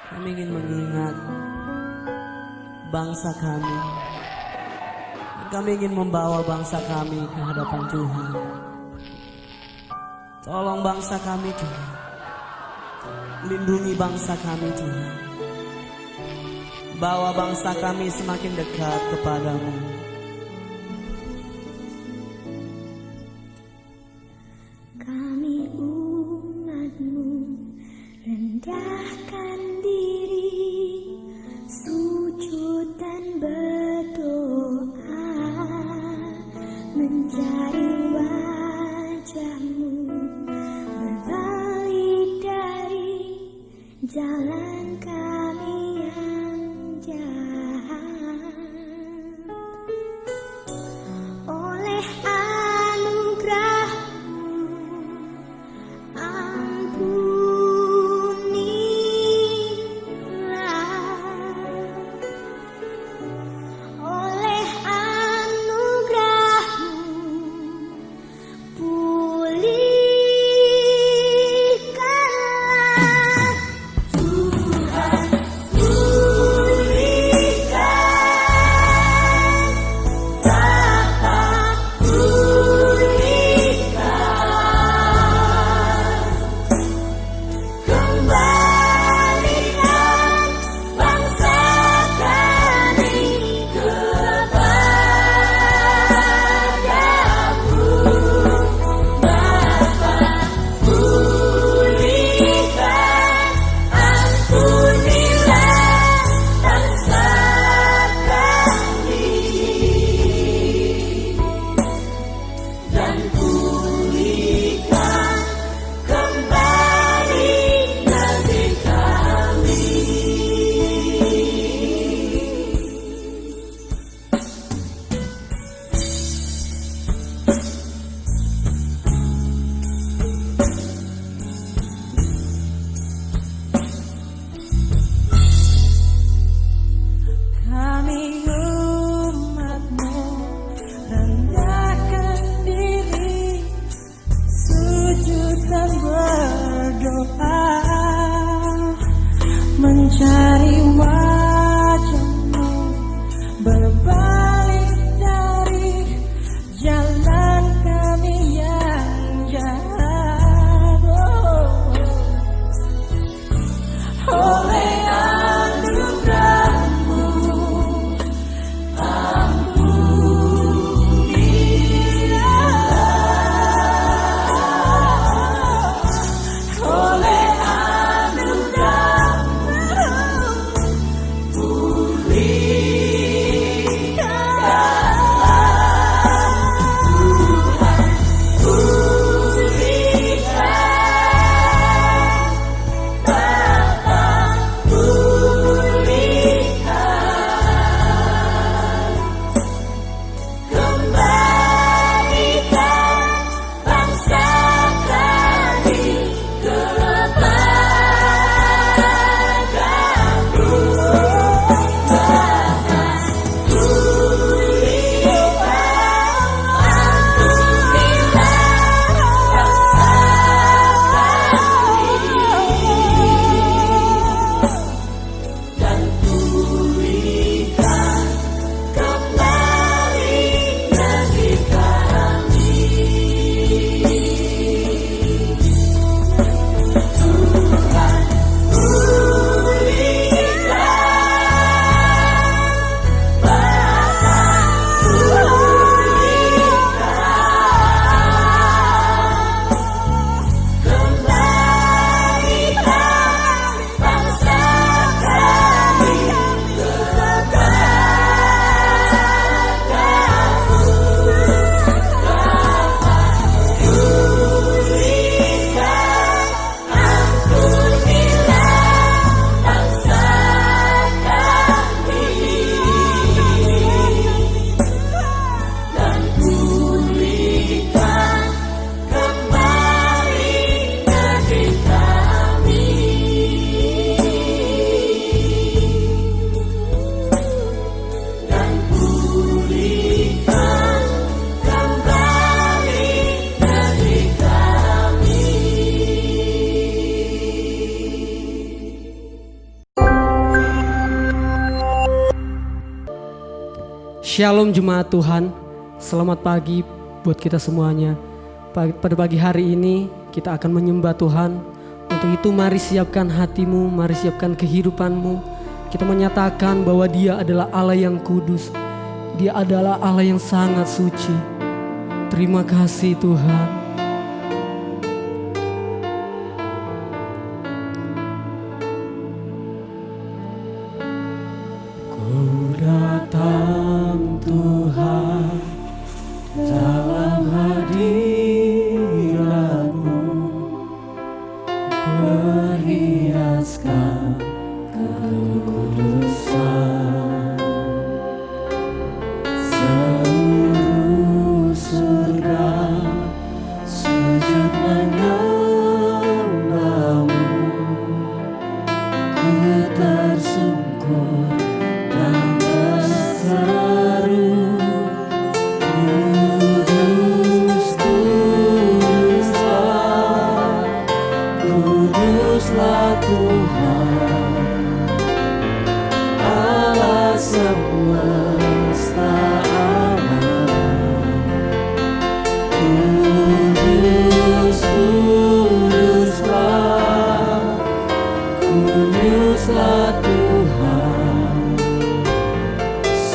Kami ingin mengingat bangsa kami. Kami ingin membawa bangsa kami ke hadapan Tuhan. Tolong bangsa kami Tuhan. Lindungi bangsa kami Tuhan. Bawa bangsa kami semakin dekat kepadamu. Kami umat-Mu rendahkan diri, sujud dan berdoa, mencari wajah-Mu, berbalik dari jalan kami yang jahat. Oleh anugerah-Mu ampunilah, oleh anugerah-Mu pulihkanlah. Shalom jemaat Tuhan, selamat pagi buat kita semuanya. Pada pagi hari ini kita akan menyembah Tuhan. Untuk itu mari siapkan hatimu, mari siapkan kehidupanmu. Kita menyatakan bahwa Dia adalah Allah yang kudus. Dia adalah Allah yang sangat suci. Terima kasih Tuhan. Datang Tuhan dalam hadirat-Mu, perhiaskan kekudusan. Seluruh surga sujud menyembah-Mu, ku tersungkur dan berseru, Kudus, Kuduslah, Kuduslah Tuhan, Allah semesta alam. Kudus, Kuduslah, Kuduslah Tuhan,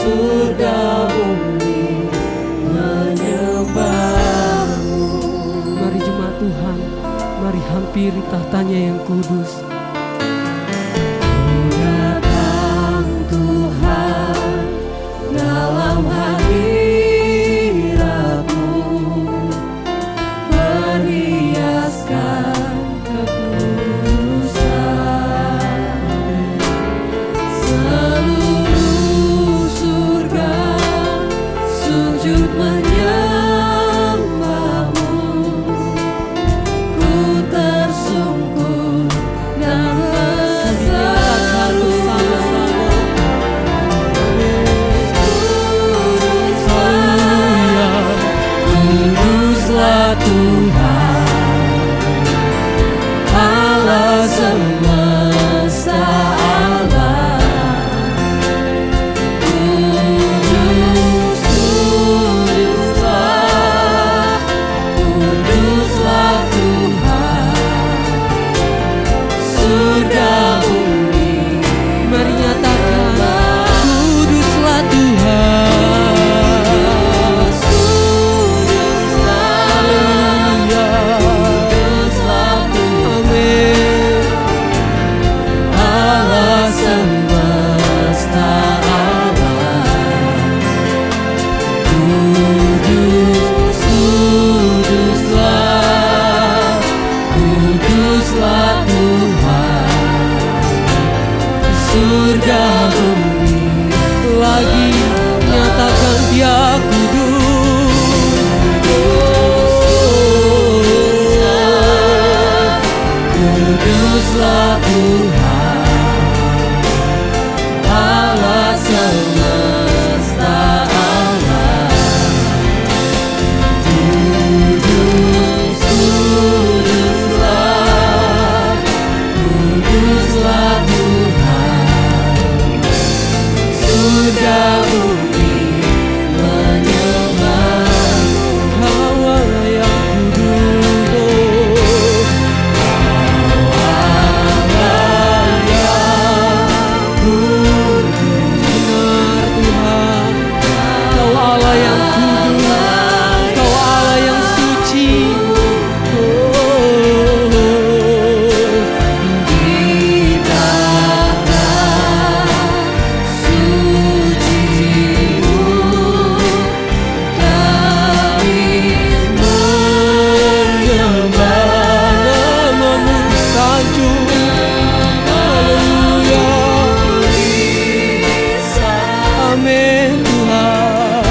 surga bumi menyembah-Mu. Mari jemaat Tuhan, mari hampiri tahtanya yang kudus. Datang Tuhan dalam hadirat-Mu, perhiaskan kekudusan. Seluruh surga sujud menyembah-Mu, ku tersungkur dan berseru, Kuduslah Tuhan, Allah semesta alam. Kudus, Kuduslah, Kuduslah Tuhan, surga bumi. Mari nyatakan, Kuduslah Tuhan, Kuduslah Tuhan, amin. Allah semesta alam. Kudus, Kuduslah, Kuduslah Tuhan, surga bumi. Lagi nyatakan Dia kudus. Kuduslah Tuhan, Allah semesta alam. Kudus, Kuduslah, Kuduslah Tuhan, surga bumi menyembah. Allah yang kudus, Allah yang kudus, benar Tuhan, Kau Allah yang kudus, Kau Allah yang suci. Di tanah suci-Mu kami menyembah nama-Mu sanjung. Haleluya, amin Tuhan.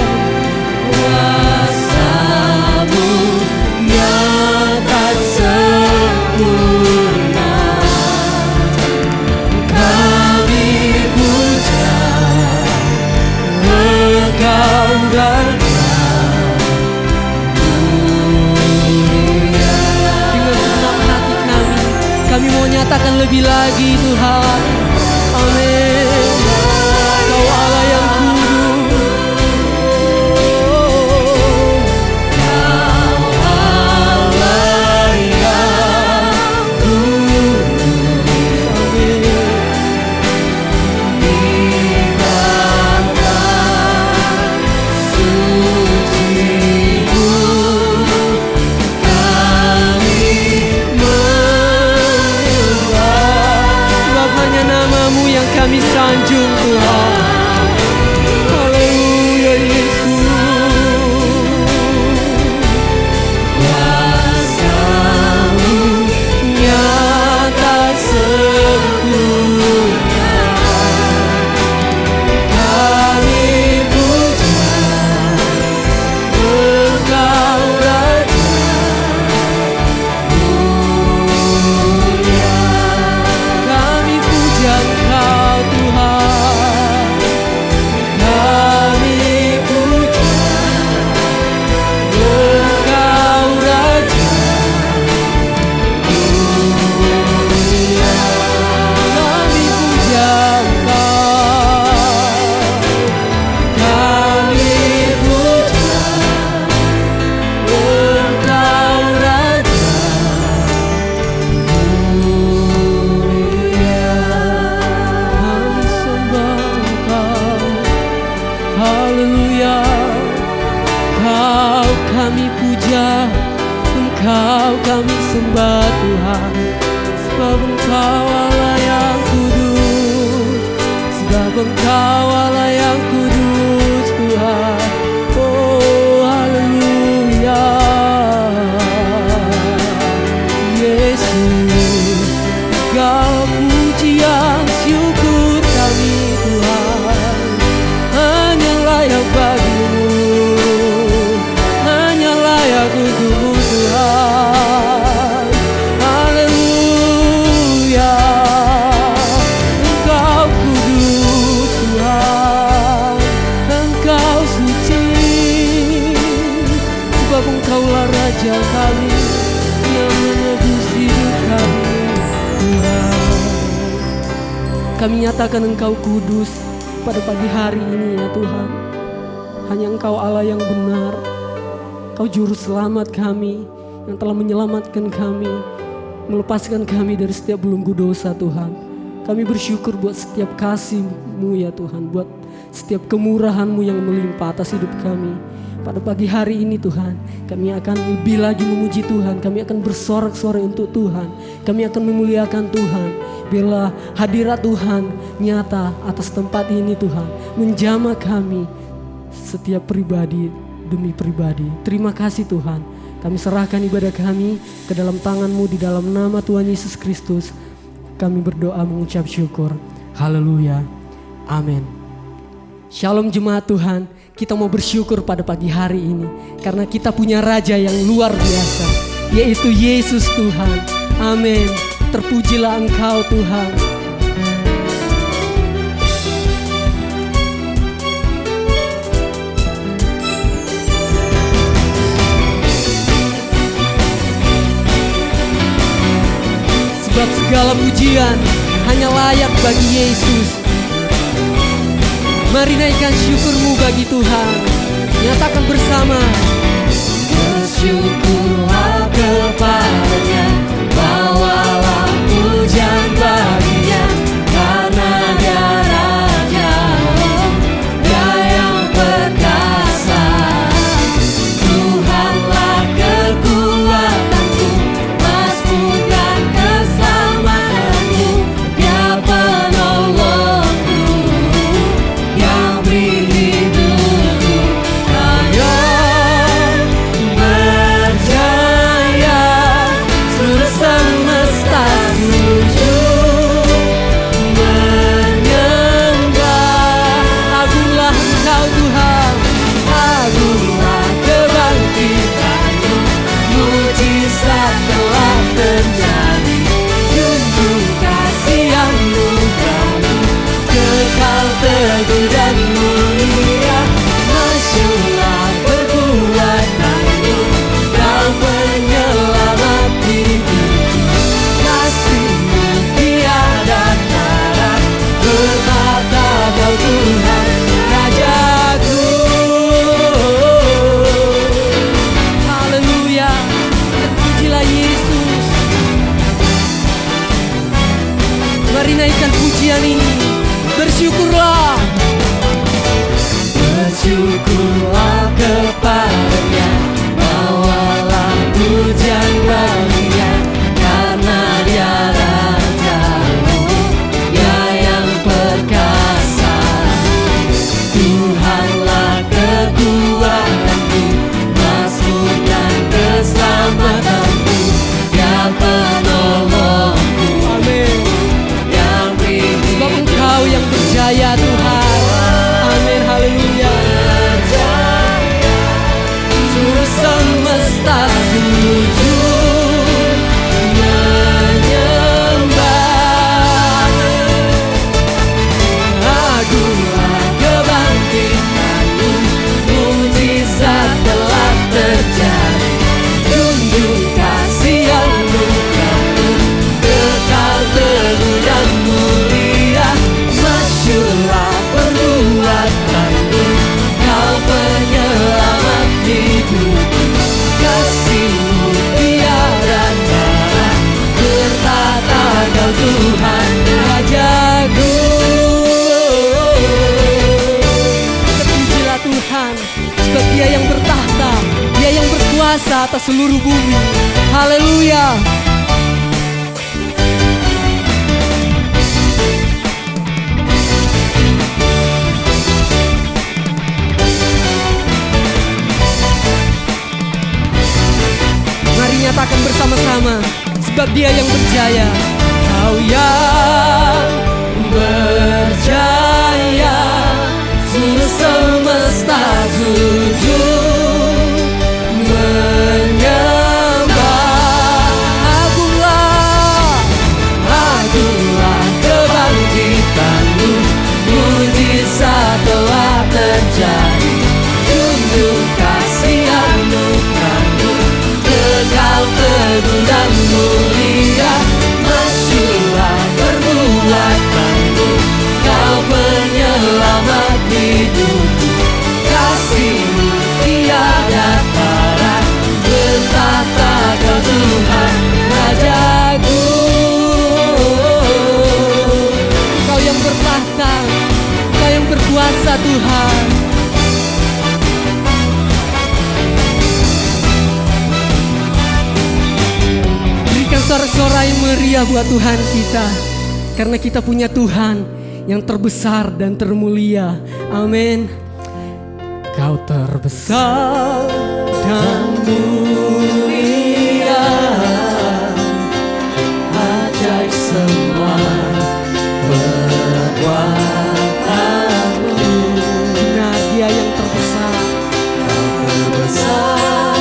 Kuasa-Mu nyata sempurna, kami puja Engkau Raja mulia. Dengan senang hati kami mau nyatakan lebih lagi Tuhan. Amin. Kau Allah yang kudus, kami sembah Tuhan, sebab Engkau Allah yang kudus, sebab Engkau Allah yang kudus Tuhan. Oh haleluya, Yesus, Engkau pujian syukur kami Tuhan, hanya layak bagimu, hanya layak untukmu Tuhan. Haleluya, Engkau kudus Tuhan, Engkau suci, sebab Engkaulah Raja kami yang menebus hidup kami Tuhan. Kami nyatakan Engkau kudus pada pagi hari ini ya Tuhan. Hanya Engkau Allah yang benar, Engkau juru selamat kami yang telah menyelamatkan kami, melepaskan kami dari setiap belenggu dosa Tuhan. Kami bersyukur buat setiap kasih-Mu ya Tuhan, buat setiap kemurahan-Mu yang melimpah atas hidup kami. Pada pagi hari ini Tuhan, kami akan lebih lagi memuji Tuhan, kami akan bersorak-sorai untuk Tuhan, kami akan memuliakan Tuhan. Bila hadirat Tuhan nyata atas tempat ini Tuhan, menjamah kami setiap pribadi demi pribadi. Terima kasih Tuhan, kami serahkan ibadah kami ke dalam tangan-Mu di dalam nama Tuhan Yesus Kristus. Kami berdoa mengucap syukur. Haleluya, amin. Shalom jemaat Tuhan, kita mau bersyukur pada pagi hari ini karena kita punya Raja yang luar biasa, yaitu Yesus Tuhan. Amin. Terpujilah Engkau Tuhan. Sebab segala pujian hanya layak bagi Yesus. Mari naikkan syukurmu bagi Tuhan. Nyatakan bersama. Bersyukurlah kepada-Nya, bawalah pujian bagi-Nya, karena Dia Raja, Dia yang perkasa. Tuhanlah kekuatanku, mazmur dan keselamatanku, Dia penolongku, yang beri hidupku. Ayo berjaya, seluruh semesta sujud menyembah. Agunglah Engkau Tuhan, agunglah kebangkitan-Mu, mujizat telah terjadi. Junjung kasih yang anugerah-Mu, kekal teguh dan mulia. Masyurlah perbuatan-Mu, Kau penyelamat hidupku. Kasih-Mu tiada tara, bertata Kau Tuhan Rajaku. Haleluya, terpujilah Yesus. Mari naikkan pujian ini, bersyukurlah. Bersyukurlah kepada-Nya, bawalah pujian bagi-Nya, karena Dia Raja-Mu, Dia yang perkasa. Tuhanlah kekuatanku, mazmur dan keselamatanku, Dia penolongku. Amin. Sebab Engkau yang berjaya Tuhan. Amin, haleluya. Seluruh semesta sujud menyembah. Agunglah kebangkitan-Mu, mujizat telah terjadi. Junjung kasih anugerah-Mu, kekal teguh dan mulia. Masyurlah perbuatan-Mu, Kau penyelamat hidupku. Kasih-Mu tiada tara, bertata Kau Tuhan Rajaku. Terpujilah Tuhan, sebab Dia yang bertahta, Dia yang berkuasa atas seluruh bumi. Haleluya. Mari nyatakan bersama-sama, sebab Dia yang berjaya. Kau yang berjaya, seluruh semesta sujud menyembah. Agunglah kebangkitan-Mu, mujizat telah terjadi. Junjung kasih anugerah-Mu, kekal teguh dan mulia. Masyurlah perbuatan-Mu, Kau penyelamat hidupku. Kasih-Mu tiada tara, bertata Kau Tuhan Rajaku. Kau yang bertahta, Kau yang berkuasa Tuhan. Berikan sorak-sorai meriah buat Tuhan kita, karena kita punya Tuhan yang terbesar dan termulia. Amin. Kau terbesar dan mulia, ajaib semua perbuatan-Mu. Benar, Dia yang terbesar. Kau terbesar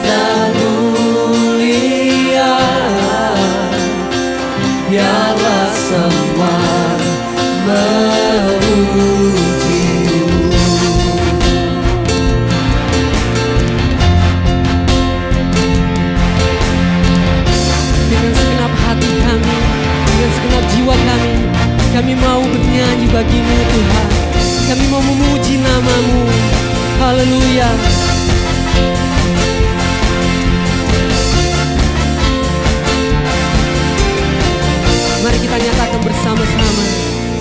dan mulia, biarlah semua memuji-Mu. Dengan segenap hati kami, dengan segenap jiwa kami, kami mau bernyanyi bagi-Mu Tuhan. Kami mau memuji nama-Mu. Haleluya. Mari kita nyatakan bersama-sama.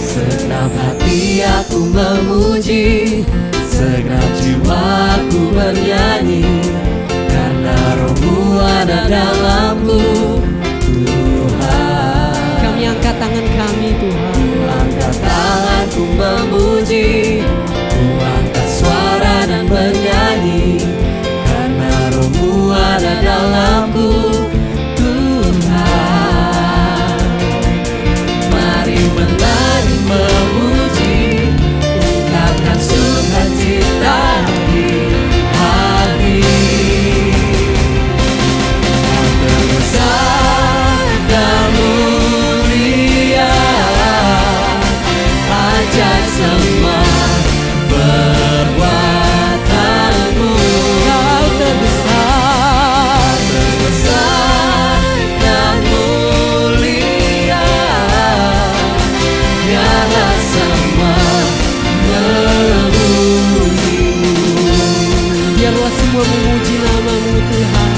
Segenap hati aku memuji, segenap jiwaku bernyanyi, karena Roh-Mu ada dalamku, Tuhan. Kami angkat tangan kami, Tuhan. Ku angkat tanganku memuji, ku angkat suara dan bernyanyi, karena Roh-Mu ada dalamku, Tuhan. Mari menari memuji, ungkapkan sukacita di hati. Kau terbesar dan mulia, ajaib semua perbuatan-Mu. Kau terbesar, terbesar dan mulia, biarlah semua memuji-Mu. Biarlah semua memuji nama-Mu Tuhan.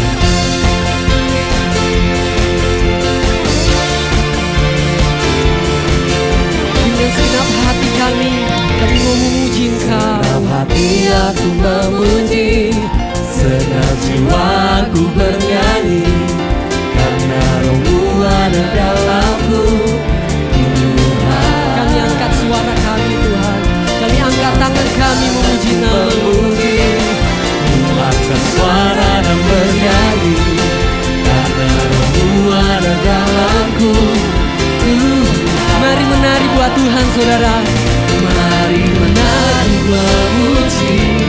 Dengan segenap hati kami mau memuji Engkau. Segenap hati aku memuji, segenap jiwaku bernyanyi, karena Roh-Mu ada dalamku, Tuhan. Kami angkat suara kami Tuhan, kami angkat tangan kami memuji nama-Mu. Ku angkat suara dan bernyanyi, karena Roh-Mu ada dalamku, Tuhan. Mari menari buat Tuhan saudara. Mari menari memuji,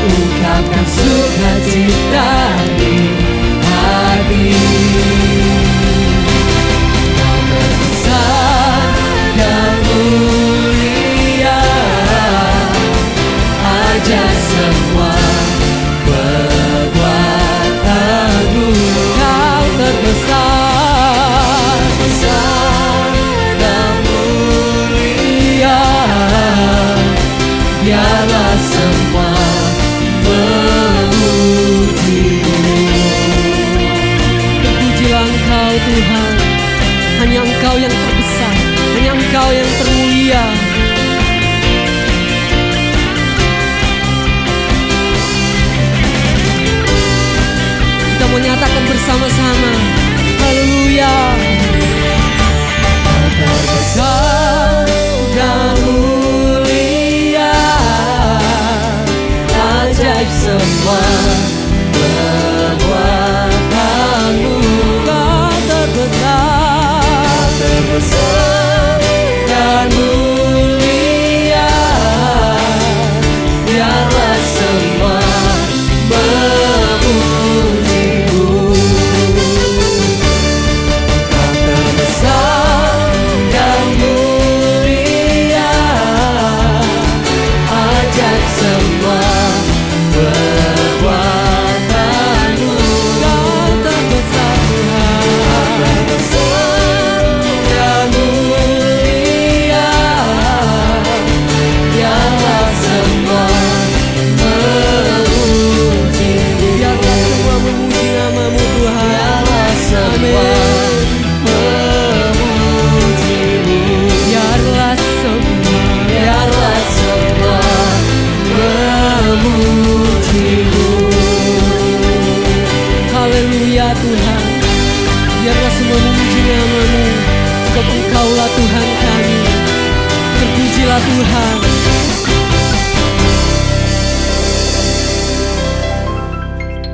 ungkapkan sukacita di hati. Kau terbesar dan mulia, ajaib semua perbuatan-Mu. Kau terbesar, besar dan mulia, biarlah semua memuji-Mu. Terpujilah Engkau Tuhan, hanya Engkau yang terbesar, hanya Engkau yang termulia. Kita mau nyatakan bersama-sama. Haleluya. Terbesar dan mulia, ajaib semua perbuatanmu. Kau terbesar dan mulia, biarlah semua memujimu. Kau terbesar dan mulia, ajaib semua perbuatanmu. Kau terbesar Tuhan, terbesar dan mulia, biarlah semua memuji. Biarlah semua memuji namamu Tuhan. Biarlah semua memujimu. Biarlah semua memujimu. Haleluya Tuhan. Biarlah semua memuji namamu. Sebab Engkaulah Tuhan kami. Terpujilah Tuhan.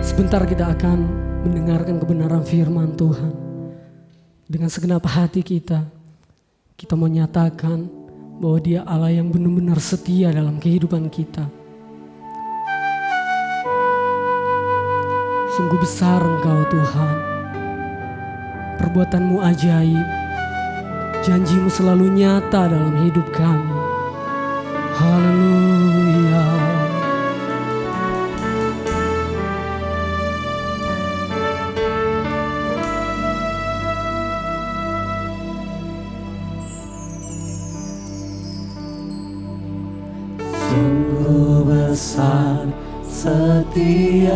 Sebentar kita akan mendengarkan kebenaran firman Tuhan. Dengan segenap hati kita menyatakan bahwa Dia Allah yang benar-benar setia dalam kehidupan kita. Sungguh besar Engkau Tuhan. Perbuatanmu ajaib. Janjimu selalu nyata dalam hidup kami. Haleluya. Sungguh besar setiamu,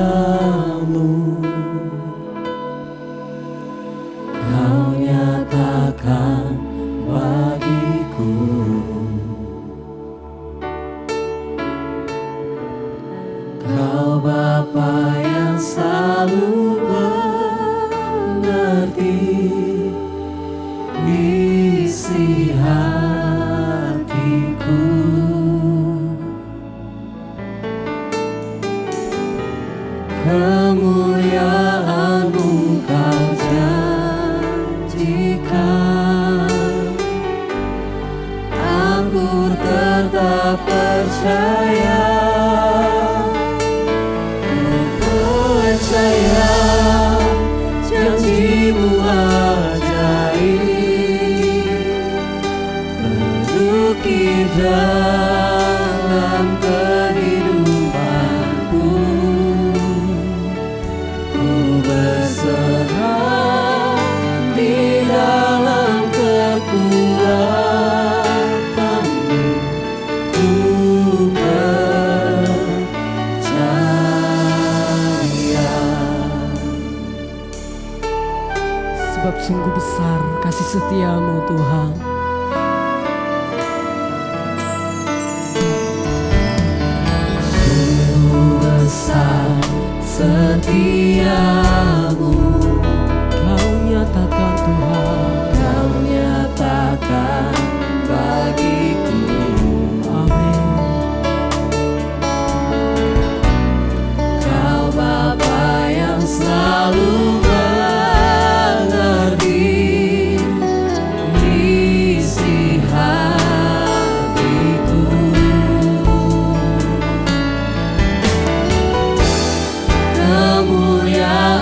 Kau nyatakan bagiku. Kau Bapa yang selalu mengerti isi hatiku. Kemuliaan-Mu Kau janjikan, aku tetap percaya. Ku percaya janji-Mu ajaib, menukir dalam kehidupanku. Berserah di dalam kekuatan-Mu, ku percaya. Sebab sungguh besar kasih setia-Mu Tuhan. Sungguh besar setiamu, Kau nyatakan Tuhan. Kau nyatakan bagiku. Amin. Kau Bapa yang selalu mengerti isi hatiku. Kemuliaan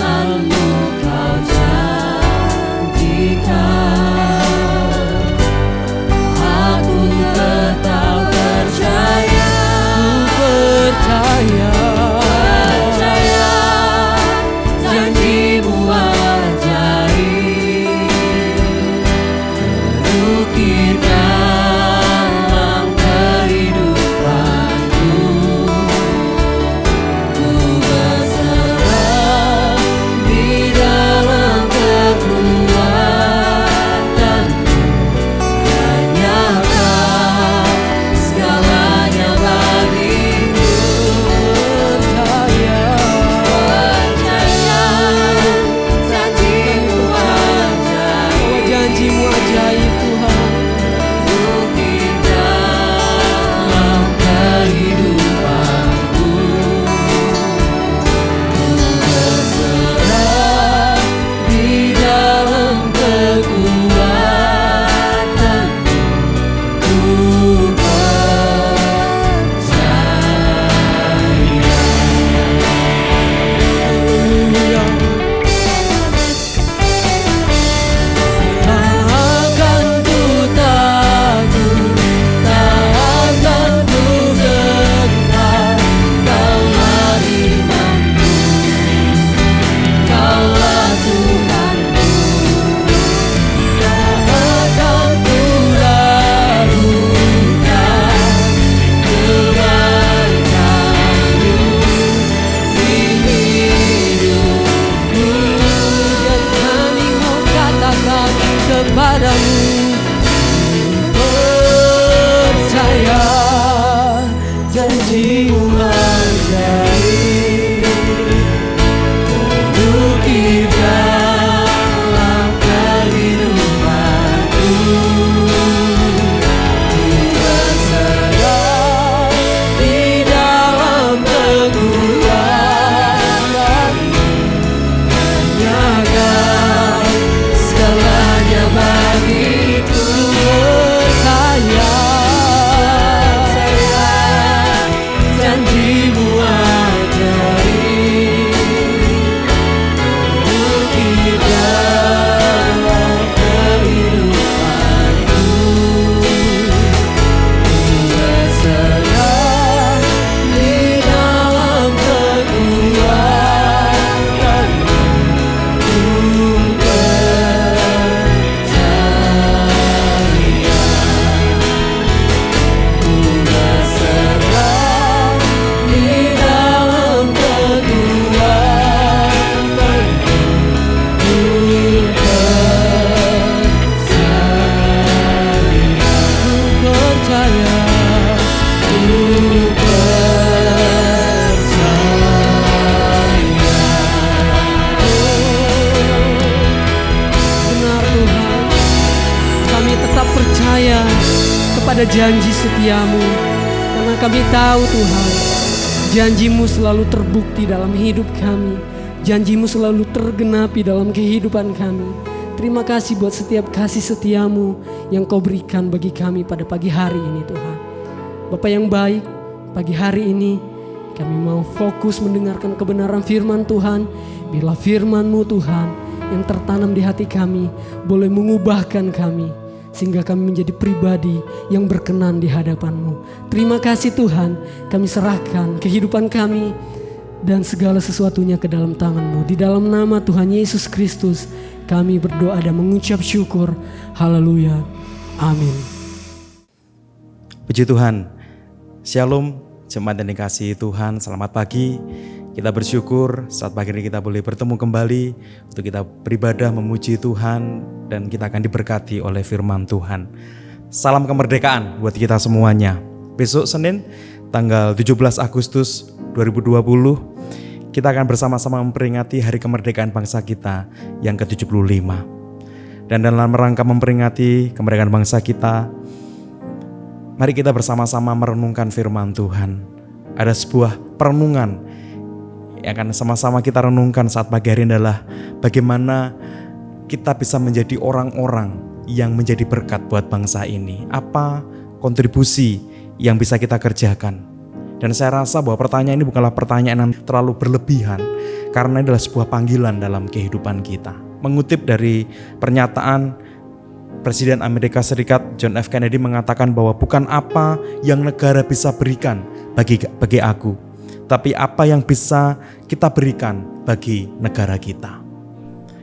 padamu, percaya janjimu ajaib untuk di dalam kehidupanku. Ku berserah di dalam kekuatan, nyatakan segalanya bagiku. Percaya janjimu ajaib untuk di dalam kehidupanku. Ku berserah di dalam kekuatan, ku berserah di dalam kekuatan, ku percaya, ku benar Tuhan, kami tetap percaya kepada janji setiamu, karena kami tahu Tuhan, janjimu selalu terbukti dalam hidup kami, janjimu selalu tergenapi dalam kehidupan kami. Terima kasih buat setiap kasih setiamu yang kau berikan bagi kami pada pagi hari ini Tuhan. Bapa yang baik, pagi hari ini kami mau fokus mendengarkan kebenaran firman Tuhan. Bila firman-Mu Tuhan yang tertanam di hati kami boleh mengubahkan kami, sehingga kami menjadi pribadi yang berkenan di hadapan-Mu. Terima kasih Tuhan, kami serahkan kehidupan kami dan segala sesuatunya ke dalam tangan-Mu. Di dalam nama Tuhan Yesus Kristus kami berdoa dan mengucap syukur. Haleluya. Amin. Puji Tuhan. Shalom, jemaat yang dikasihi Tuhan, selamat pagi. Kita bersyukur saat pagi ini kita boleh bertemu kembali untuk kita beribadah memuji Tuhan, dan kita akan diberkati oleh firman Tuhan. Salam kemerdekaan buat kita semuanya. Besok Senin tanggal 17 Agustus 2020 kita akan bersama-sama memperingati hari kemerdekaan bangsa kita yang ke-75. Dan dalam rangka memperingati kemerdekaan bangsa kita, mari kita bersama-sama merenungkan firman Tuhan. Ada sebuah perenungan yang akan sama-sama kita renungkan saat pagi hari ini adalah bagaimana kita bisa menjadi orang-orang yang menjadi berkat buat bangsa ini. Apa kontribusi yang bisa kita kerjakan? Dan saya rasa bahwa pertanyaan ini bukanlah pertanyaan yang terlalu berlebihan, karena ini adalah sebuah panggilan dalam kehidupan kita. Mengutip dari pernyataan Presiden Amerika Serikat John F. Kennedy mengatakan bahwa bukan apa yang negara bisa berikan bagi aku, tapi apa yang bisa kita berikan bagi negara kita.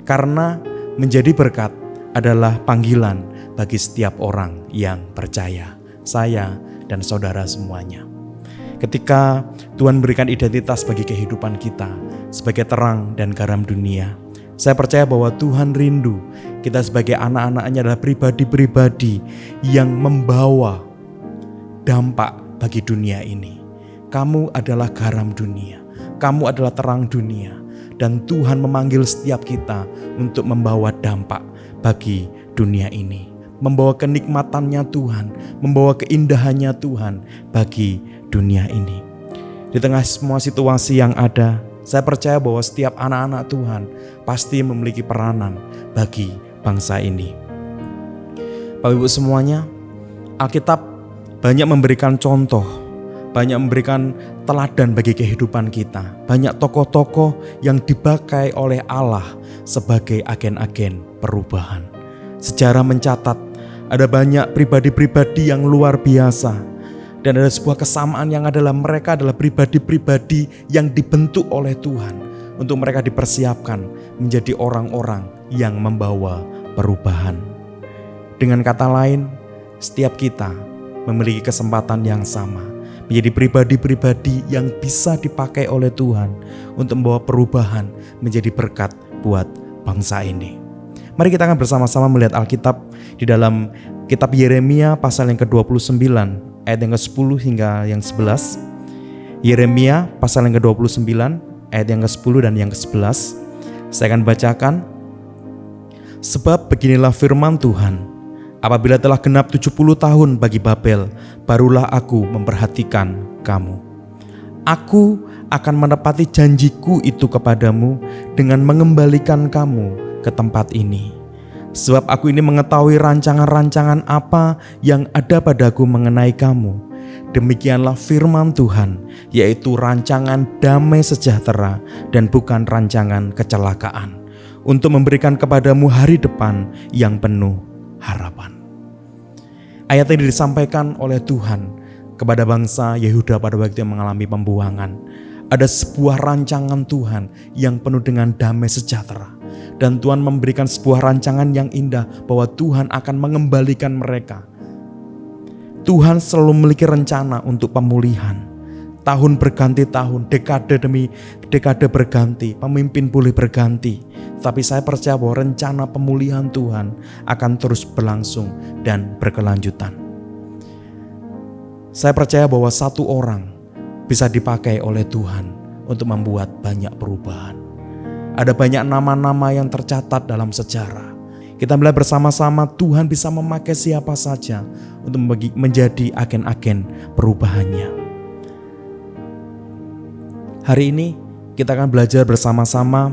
Karena menjadi berkat adalah panggilan bagi setiap orang yang percaya, saya dan saudara semuanya. Ketika Tuhan berikan identitas bagi kehidupan kita sebagai terang dan garam dunia, saya percaya bahwa Tuhan rindu kita sebagai anak-anaknya adalah pribadi-pribadi yang membawa dampak bagi dunia ini. Kamu adalah garam dunia, kamu adalah terang dunia, dan Tuhan memanggil setiap kita untuk membawa dampak bagi dunia ini, membawa kenikmatannya Tuhan, membawa keindahannya Tuhan bagi dunia ini. Di tengah semua situasi yang ada, saya percaya bahwa setiap anak-anak Tuhan pasti memiliki peranan bagi bangsa ini. Bapak Ibu semuanya, Alkitab banyak memberikan contoh, banyak memberikan teladan bagi kehidupan kita. Banyak tokoh-tokoh yang dipakai oleh Allah sebagai agen-agen perubahan. Sejarah mencatat ada banyak pribadi-pribadi yang luar biasa. Dan ada sebuah kesamaan yang adalah mereka adalah pribadi-pribadi yang dibentuk oleh Tuhan untuk mereka dipersiapkan menjadi orang-orang yang membawa perubahan. Dengan kata lain, setiap kita memiliki kesempatan yang sama menjadi pribadi-pribadi yang bisa dipakai oleh Tuhan untuk membawa perubahan menjadi berkat buat bangsa ini. Mari kita akan bersama-sama melihat Alkitab di dalam kitab Yeremia pasal yang ke-29 ayat yang ke-10 hingga yang 11. Yeremia pasal yang ke-29 ayat yang ke-10 dan yang ke-11. Saya akan bacakan. Sebab beginilah firman Tuhan, apabila telah genap 70 tahun bagi Babel, barulah aku memperhatikan kamu. Aku akan menepati janjiku itu kepadamu dengan mengembalikan kamu ke tempat ini. Sebab aku ini mengetahui rancangan-rancangan apa yang ada padaku mengenai kamu. Demikianlah firman Tuhan, yaitu rancangan damai sejahtera dan bukan rancangan kecelakaan, untuk memberikan kepadamu hari depan yang penuh harapan. Ayat ini disampaikan oleh Tuhan kepada bangsa Yehuda pada waktu yang mengalami pembuangan. Ada sebuah rancangan Tuhan yang penuh dengan damai sejahtera. Dan Tuhan memberikan sebuah rancangan yang indah bahwa Tuhan akan mengembalikan mereka. Tuhan selalu memiliki rencana untuk pemulihan. Tahun berganti tahun, dekade demi dekade berganti, pemimpin boleh berganti. Tapi saya percaya bahwa rencana pemulihan Tuhan akan terus berlangsung dan berkelanjutan. Saya percaya bahwa satu orang bisa dipakai oleh Tuhan untuk membuat banyak perubahan. Ada banyak nama-nama yang tercatat dalam sejarah. Kita melihat bersama-sama Tuhan bisa memakai siapa saja untuk menjadi agen-agen perubahannya. Hari ini kita akan belajar bersama-sama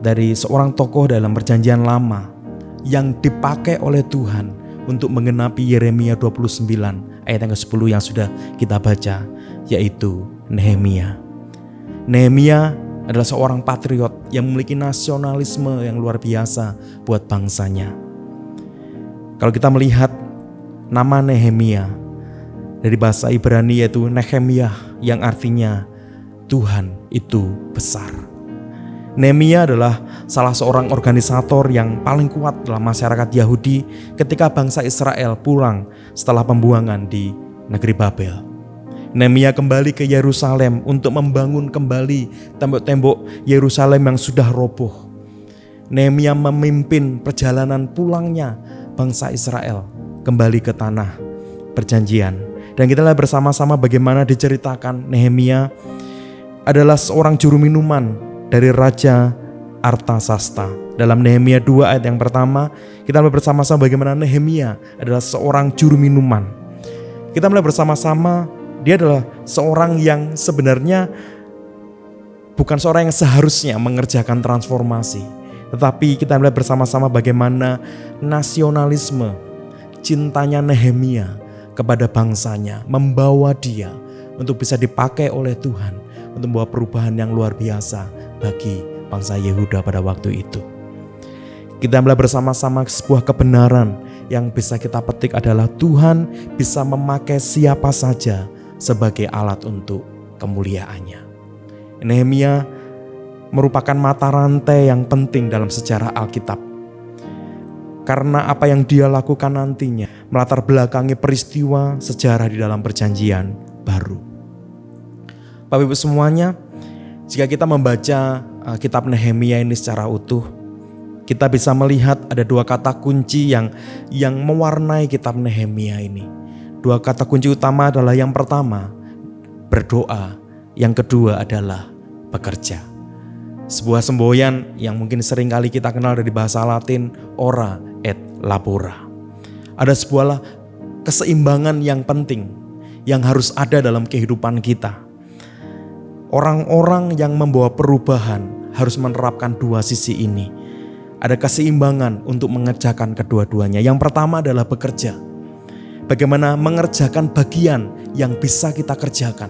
dari seorang tokoh dalam Perjanjian Lama yang dipakai oleh Tuhan untuk menggenapi Yeremia 29 ayat yang ke-10 yang sudah kita baca, yaitu Nehemia. Nehemia adalah seorang patriot yang memiliki nasionalisme yang luar biasa buat bangsanya. Kalau kita melihat nama Nehemia dari bahasa Ibrani yaitu Nehemiah yang artinya Tuhan itu besar. Nehemia adalah salah seorang organisator yang paling kuat dalam masyarakat Yahudi ketika bangsa Israel pulang setelah pembuangan di negeri Babel. Nehemia kembali ke Yerusalem untuk membangun kembali tembok-tembok Yerusalem yang sudah roboh. Nehemia memimpin perjalanan pulangnya bangsa Israel kembali ke tanah perjanjian. Dan kita lihat bersama-sama bagaimana diceritakan Nehemia adalah seorang juru minuman dari Raja Artasasta. Dalam Nehemia 2 ayat yang pertama, kita melihat bersama-sama bagaimana Nehemia adalah seorang juru minuman. Kita melihat bersama-sama dia adalah seorang yang sebenarnya bukan seorang yang seharusnya mengerjakan transformasi. Tetapi kita melihat bersama-sama bagaimana nasionalisme, cintanya Nehemia kepada bangsanya membawa dia untuk bisa dipakai oleh Tuhan untuk membawa perubahan yang luar biasa bagi bangsa Yehuda pada waktu itu. Kita melihat bersama-sama sebuah kebenaran yang bisa kita petik adalah Tuhan bisa memakai siapa saja sebagai alat untuk kemuliaannya. Nehemia merupakan mata rantai yang penting dalam sejarah Alkitab. Karena apa yang dia lakukan nantinya melatar belakangi peristiwa sejarah di dalam perjanjian baru. Bapak Ibu semuanya, jika kita membaca kitab Nehemia ini secara utuh, kita bisa melihat ada dua kata kunci yang mewarnai kitab Nehemia ini. Dua kata kunci utama adalah yang pertama, berdoa. Yang kedua adalah bekerja. Sebuah semboyan yang mungkin sering kali kita kenal dari bahasa Latin, ora et labora. Ada sebuah keseimbangan yang penting yang harus ada dalam kehidupan kita. Orang-orang yang membawa perubahan harus menerapkan dua sisi ini. Ada keseimbangan untuk mengerjakan kedua-duanya. Yang pertama adalah bekerja. Bagaimana mengerjakan bagian yang bisa kita kerjakan.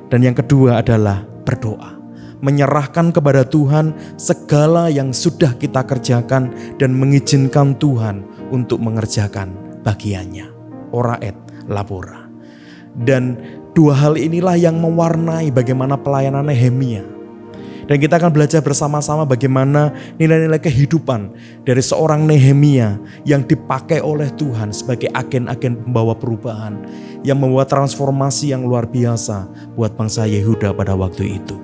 Dan yang kedua adalah berdoa. Menyerahkan kepada Tuhan segala yang sudah kita kerjakan dan mengizinkan Tuhan untuk mengerjakan bagiannya. Ora et labora. Dan dua hal inilah yang mewarnai bagaimana pelayanan Nehemia. Dan kita akan belajar bersama-sama bagaimana nilai-nilai kehidupan dari seorang Nehemia yang dipakai oleh Tuhan sebagai agen-agen pembawa perubahan, yang membawa transformasi yang luar biasa buat bangsa Yehuda pada waktu itu.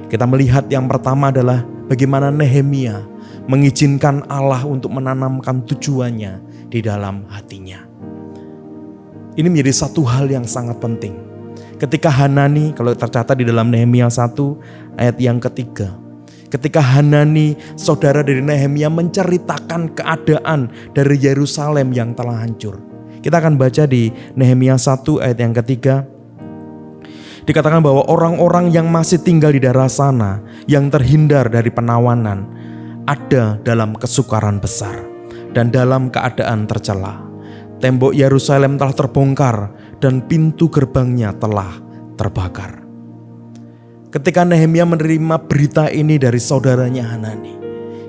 Kita melihat yang pertama adalah bagaimana Nehemia mengizinkan Allah untuk menanamkan tujuannya di dalam hatinya. Ini menjadi satu hal yang sangat penting. Ketika Hanani, kalau tercatat di dalam Nehemia 1 ayat yang ketiga, ketika Hanani, saudara dari Nehemia, menceritakan keadaan dari Yerusalem yang telah hancur. Kita akan baca di Nehemia 1 ayat yang ketiga. Dikatakan bahwa orang-orang yang masih tinggal di daerah sana, yang terhindar dari penawanan, ada dalam kesukaran besar dan dalam keadaan tercela. Tembok Yerusalem telah terbongkar dan pintu gerbangnya telah terbakar. Ketika Nehemia menerima berita ini dari saudaranya Hanani,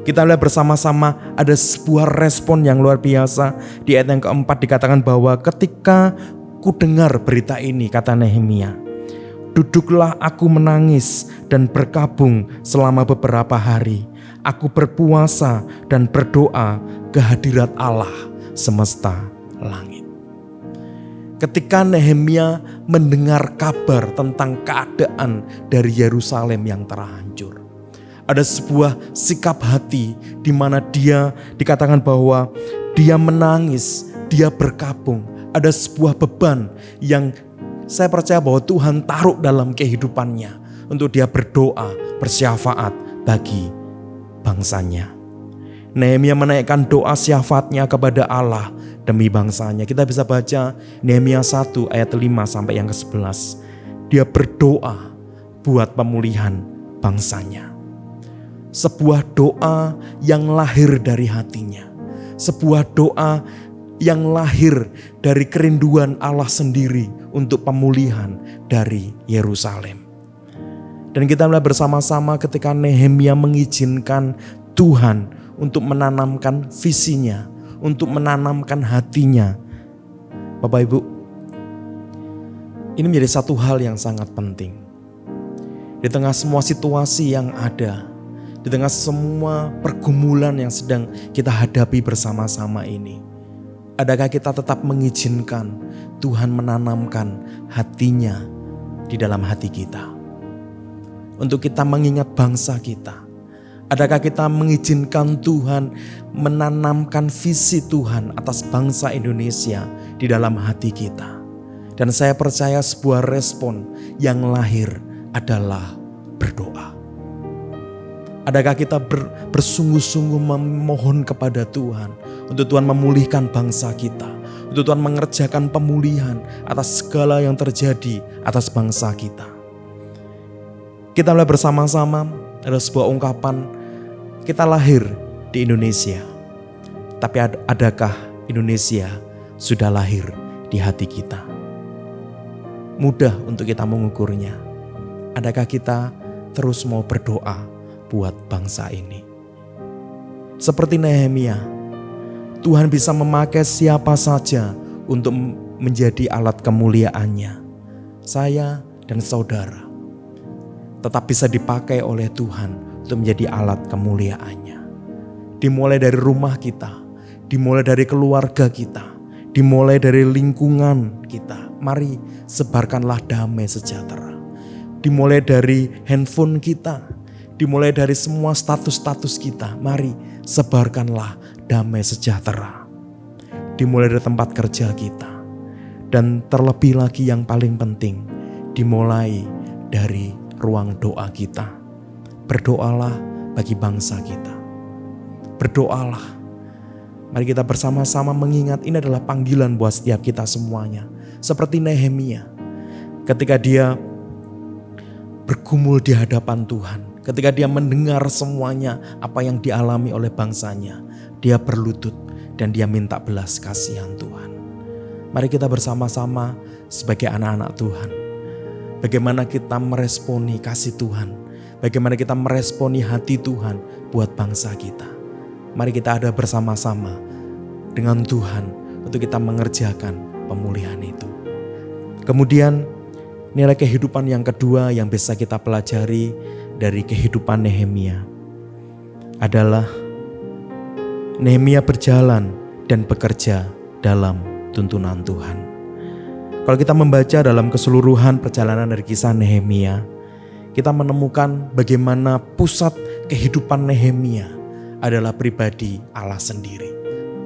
kita lihat bersama-sama ada sebuah respon yang luar biasa. Di ayat yang keempat dikatakan bahwa ketika ku dengar berita ini, kata Nehemia, duduklah aku menangis dan berkabung selama beberapa hari. Aku berpuasa dan berdoa ke hadirat Allah semesta langit. Ketika Nehemia mendengar kabar tentang keadaan dari Yerusalem yang telah hancur, ada sebuah sikap hati di mana dia dikatakan bahwa dia menangis, dia berkabung. Ada sebuah beban yang saya percaya bahwa Tuhan taruh dalam kehidupannya untuk dia berdoa, bersyafaat bagi bangsanya. Nehemia menaikkan doa syafaatnya kepada Allah demi bangsanya. Kita bisa baca Nehemia 1 ayat 5 sampai yang ke-11. Dia berdoa buat pemulihan bangsanya. Sebuah doa yang lahir dari hatinya. Sebuah doa yang lahir dari kerinduan Allah sendiri untuk pemulihan dari Yerusalem. Dan kita melihat bersama-sama ketika Nehemia mengizinkan Tuhan untuk menanamkan visinya, untuk menanamkan hatinya. Bapak Ibu, ini menjadi satu hal yang sangat penting. Di tengah semua situasi yang ada, di tengah semua pergumulan yang sedang kita hadapi bersama-sama ini, adakah kita tetap mengizinkan Tuhan menanamkan hatinya di dalam hati kita? Untuk kita mengingat bangsa kita. Adakah kita mengizinkan Tuhan menanamkan visi Tuhan atas bangsa Indonesia di dalam hati kita? Dan saya percaya sebuah respon yang lahir adalah berdoa. Adakah kita bersungguh-sungguh memohon kepada Tuhan untuk Tuhan memulihkan bangsa kita, untuk Tuhan mengerjakan pemulihan atas segala yang terjadi atas bangsa kita? Kita melihat bersama-sama ada sebuah ungkapan, kita lahir di Indonesia, tapi adakah Indonesia sudah lahir di hati kita? Mudah untuk kita mengukurnya. Adakah kita terus mau berdoa buat bangsa ini? Seperti Nehemia, Tuhan bisa memakai siapa saja untuk menjadi alat kemuliaannya. Saya dan saudara tetap bisa dipakai oleh Tuhan untuk menjadi alat kemuliaannya. Dimulai dari rumah kita, dimulai dari keluarga kita, dimulai dari lingkungan kita. Mari sebarkanlah damai sejahtera. Dimulai dari handphone kita, dimulai dari semua status-status kita. Mari sebarkanlah damai sejahtera. Dimulai dari tempat kerja kita. Dan terlebih lagi yang paling penting, dimulai dari ruang doa kita. Berdoalah bagi bangsa kita. Berdoalah. Mari kita bersama-sama mengingat ini adalah panggilan buat setiap kita semuanya. Seperti Nehemia, ketika dia bergumul di hadapan Tuhan, ketika dia mendengar semuanya apa yang dialami oleh bangsanya, dia berlutut dan dia minta belas kasihan Tuhan. Mari kita bersama-sama sebagai anak-anak Tuhan, bagaimana kita meresponi kasih Tuhan, bagaimana kita meresponi hati Tuhan buat bangsa kita. Mari kita ada bersama-sama dengan Tuhan untuk kita mengerjakan pemulihan itu. Kemudian nilai kehidupan yang kedua yang bisa kita pelajari dari kehidupan Nehemia adalah Nehemia berjalan dan bekerja dalam tuntunan Tuhan. Kalau kita membaca dalam keseluruhan perjalanan dari kisah Nehemia, kita menemukan bagaimana pusat kehidupan Nehemia adalah pribadi Allah sendiri.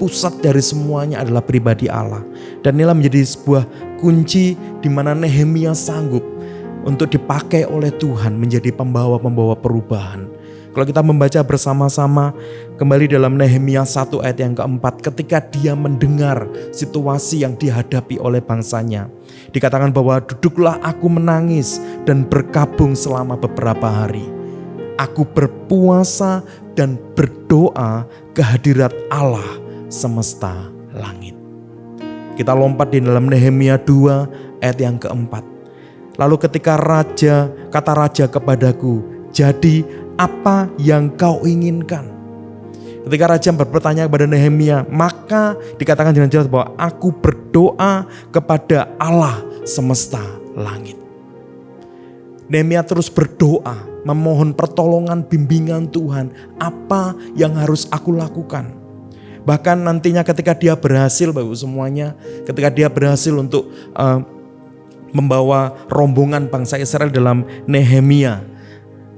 Pusat dari semuanya adalah pribadi Allah. Dan inilah menjadi sebuah kunci di mana Nehemia sanggup untuk dipakai oleh Tuhan menjadi pembawa-pembawa perubahan. Kalau kita membaca bersama-sama kembali dalam Nehemia 1 ayat yang keempat, ketika dia mendengar situasi yang dihadapi oleh bangsanya, dikatakan bahwa duduklah aku menangis dan berkabung selama beberapa hari. Aku berpuasa dan berdoa ke hadirat Allah semesta langit. Kita lompat di dalam Nehemia 2 ayat yang keempat. Lalu ketika kata raja kepadaku, jadi apa yang kau inginkan? Ketika raja bertanya kepada Nehemia, maka dikatakan dengan jelas bahwa aku berdoa kepada Allah semesta langit. Nehemia terus berdoa, memohon pertolongan bimbingan Tuhan, apa yang harus aku lakukan. Bahkan nantinya ketika dia berhasil, Bapak semuanya, ketika dia berhasil untuk membawa rombongan bangsa Israel dalam Nehemia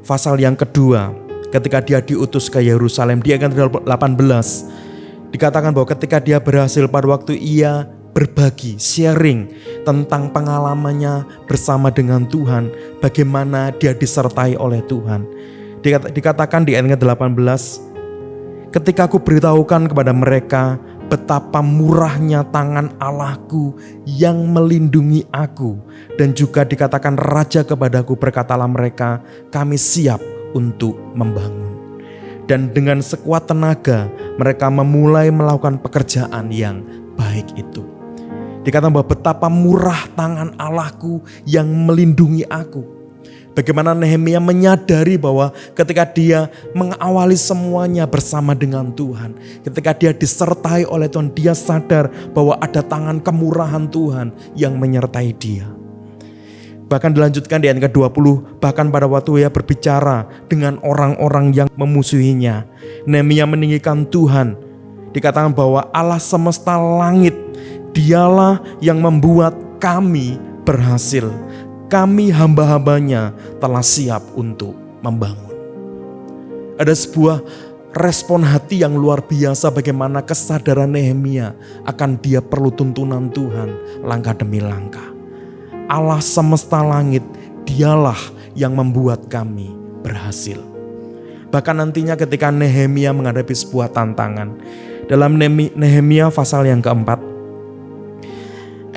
pasal yang kedua, ketika dia diutus ke Yerusalem, di ayat 18 dikatakan bahwa ketika dia berhasil pada waktu ia berbagi, sharing tentang pengalamannya bersama dengan Tuhan, bagaimana dia disertai oleh Tuhan. Dikatakan di ayat 18, ketika aku beritahukan kepada mereka betapa murahnya tangan Allahku yang melindungi aku. Dan juga dikatakan raja kepadaku, berkatalah mereka, kami siap untuk membangun. Dan dengan sekuat tenaga mereka memulai melakukan pekerjaan yang baik itu. Dikatakan bahwa betapa murah tangan Allahku yang melindungi aku. Bagaimana Nehemia menyadari bahwa ketika dia mengawali semuanya bersama dengan Tuhan, ketika dia disertai oleh Tuhan, dia sadar bahwa ada tangan kemurahan Tuhan yang menyertai dia. Bahkan dilanjutkan di ayat ke-20, bahkan pada waktu ia berbicara dengan orang-orang yang memusuhinya, Nehemia meninggikan Tuhan. Dikatakan bahwa Allah semesta langit, dialah yang membuat kami berhasil. Kami hamba-hambanya telah siap untuk membangun. Ada sebuah respon hati yang luar biasa bagaimana kesadaran Nehemia akan dia perlu tuntunan Tuhan langkah demi langkah. Allah semesta langit, dialah yang membuat kami berhasil. Bahkan nantinya ketika Nehemia menghadapi sebuah tantangan, dalam Nehemia pasal yang keempat,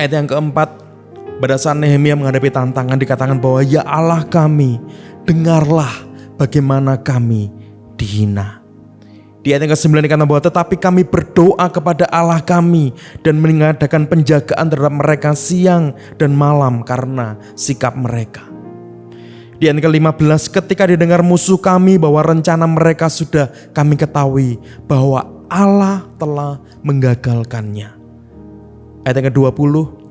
ayat yang keempat, pada saat Nehemia menghadapi tantangan dikatakan bahwa ya Allah kami, dengarlah bagaimana kami dihina. Di ayat yang ke-9 dikatakan bahwa tetapi kami berdoa kepada Allah kami dan mengadakan penjagaan terhadap mereka siang dan malam karena sikap mereka. Di ayat ke-15 ketika didengar musuh kami bahwa rencana mereka sudah kami ketahui bahwa Allah telah menggagalkannya. Ayat yang ke-20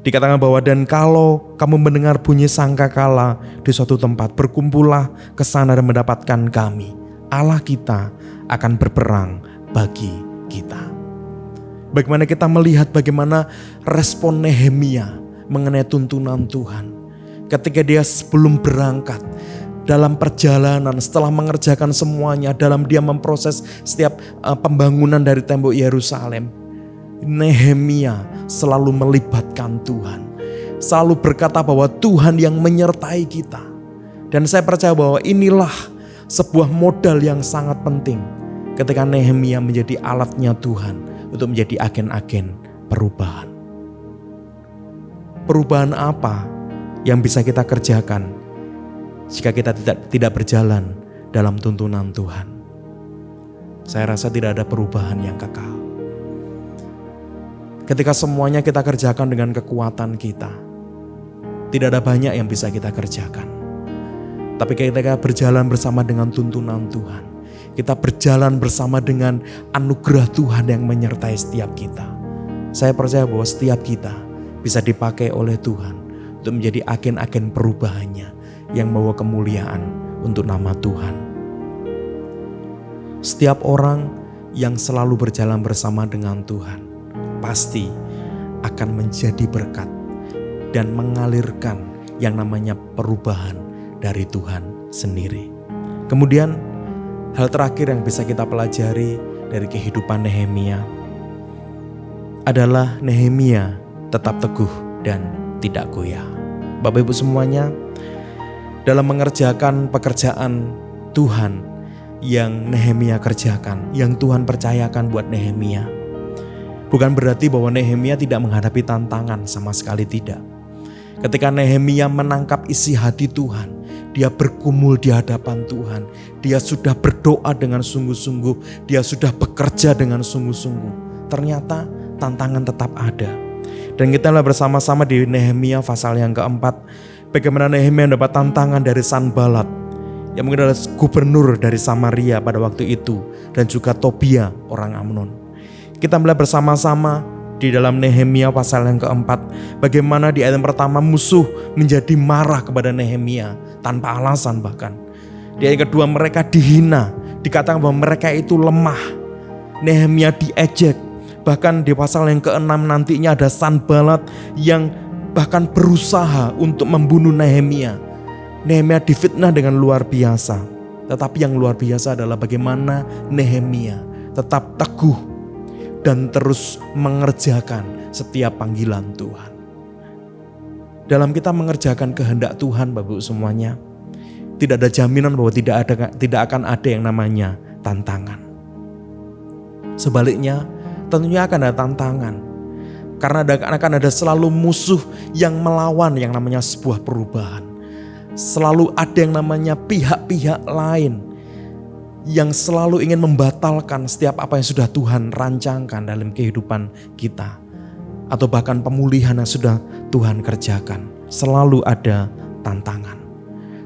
dikatakan bahwa dan kalau kamu mendengar bunyi sangkakala di suatu tempat, berkumpullah ke sana dan mendapatkan kami. Allah kita akan berperang bagi kita. Bagaimana kita melihat bagaimana respon Nehemia mengenai tuntunan Tuhan. Ketika dia sebelum berangkat dalam perjalanan, setelah mengerjakan semuanya, dalam dia memproses setiap pembangunan dari tembok Yerusalem, Nehemia selalu melibatkan Tuhan, selalu berkata bahwa Tuhan yang menyertai kita. Dan saya percaya bahwa inilah sebuah modal yang sangat penting ketika Nehemia menjadi alatnya Tuhan untuk menjadi agen-agen perubahan. Perubahan apa yang bisa kita kerjakan jika kita tidak berjalan dalam tuntunan Tuhan? Saya rasa tidak ada perubahan yang kekal. Ketika semuanya kita kerjakan dengan kekuatan kita, tidak ada banyak yang bisa kita kerjakan. Tapi ketika berjalan bersama dengan tuntunan Tuhan, kita berjalan bersama dengan anugerah Tuhan yang menyertai setiap kita. Saya percaya bahwa setiap kita bisa dipakai oleh Tuhan untuk menjadi agen-agen perubahannya yang membawa kemuliaan untuk nama Tuhan. Setiap orang yang selalu berjalan bersama dengan Tuhan pasti akan menjadi berkat dan mengalirkan yang namanya perubahan dari Tuhan sendiri. Kemudian hal terakhir yang bisa kita pelajari dari kehidupan Nehemia adalah Nehemia tetap teguh dan tidak goyah. Bapak Ibu semuanya, dalam mengerjakan pekerjaan Tuhan yang Nehemia kerjakan, yang Tuhan percayakan buat Nehemia, bukan berarti bahwa Nehemia tidak menghadapi tantangan, sama sekali tidak. Ketika Nehemia menangkap isi hati Tuhan, dia bergumul di hadapan Tuhan, dia sudah berdoa dengan sungguh-sungguh, dia sudah bekerja dengan sungguh-sungguh. Ternyata tantangan tetap ada. Dan kita lihat bersama-sama di Nehemia pasal yang keempat, bagaimana Nehemia mendapat tantangan dari Sanbalat, yang mungkin adalah gubernur dari Samaria pada waktu itu, dan juga Tobia orang Amnon. Kita melihat bersama-sama di dalam Nehemia pasal yang keempat, bagaimana di ayat yang pertama musuh menjadi marah kepada Nehemia tanpa alasan bahkan. Di ayat kedua mereka dihina, dikatakan bahwa mereka itu lemah. Nehemia diejek, bahkan di pasal yang keenam nantinya ada Sanbalat yang bahkan berusaha untuk membunuh Nehemia. Nehemia difitnah dengan luar biasa. Tetapi yang luar biasa adalah bagaimana Nehemia tetap teguh dan terus mengerjakan setiap panggilan Tuhan. Dalam kita mengerjakan kehendak Tuhan, Bapak Ibu semuanya, tidak ada jaminan bahwa tidak akan ada yang namanya tantangan. Sebaliknya, tentunya akan ada tantangan. Karena akan ada selalu musuh yang melawan yang namanya sebuah perubahan. Selalu ada yang namanya pihak-pihak lain yang selalu ingin membatalkan setiap apa yang sudah Tuhan rancangkan dalam kehidupan kita. Atau bahkan pemulihan yang sudah Tuhan kerjakan. Selalu ada tantangan.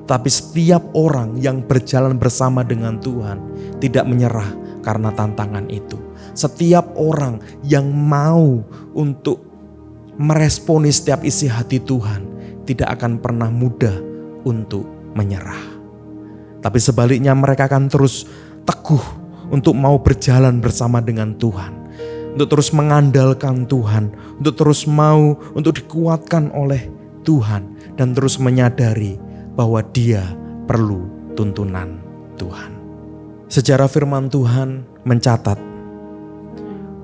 Tapi setiap orang yang berjalan bersama dengan Tuhan tidak menyerah karena tantangan itu. Setiap orang yang mau untuk meresponi setiap isi hati Tuhan tidak akan pernah mudah untuk menyerah. Tapi sebaliknya mereka akan terus teguh untuk mau berjalan bersama dengan Tuhan. Untuk terus mengandalkan Tuhan. Untuk terus mau untuk dikuatkan oleh Tuhan. Dan terus menyadari bahwa dia perlu tuntunan Tuhan. Sejarah firman Tuhan mencatat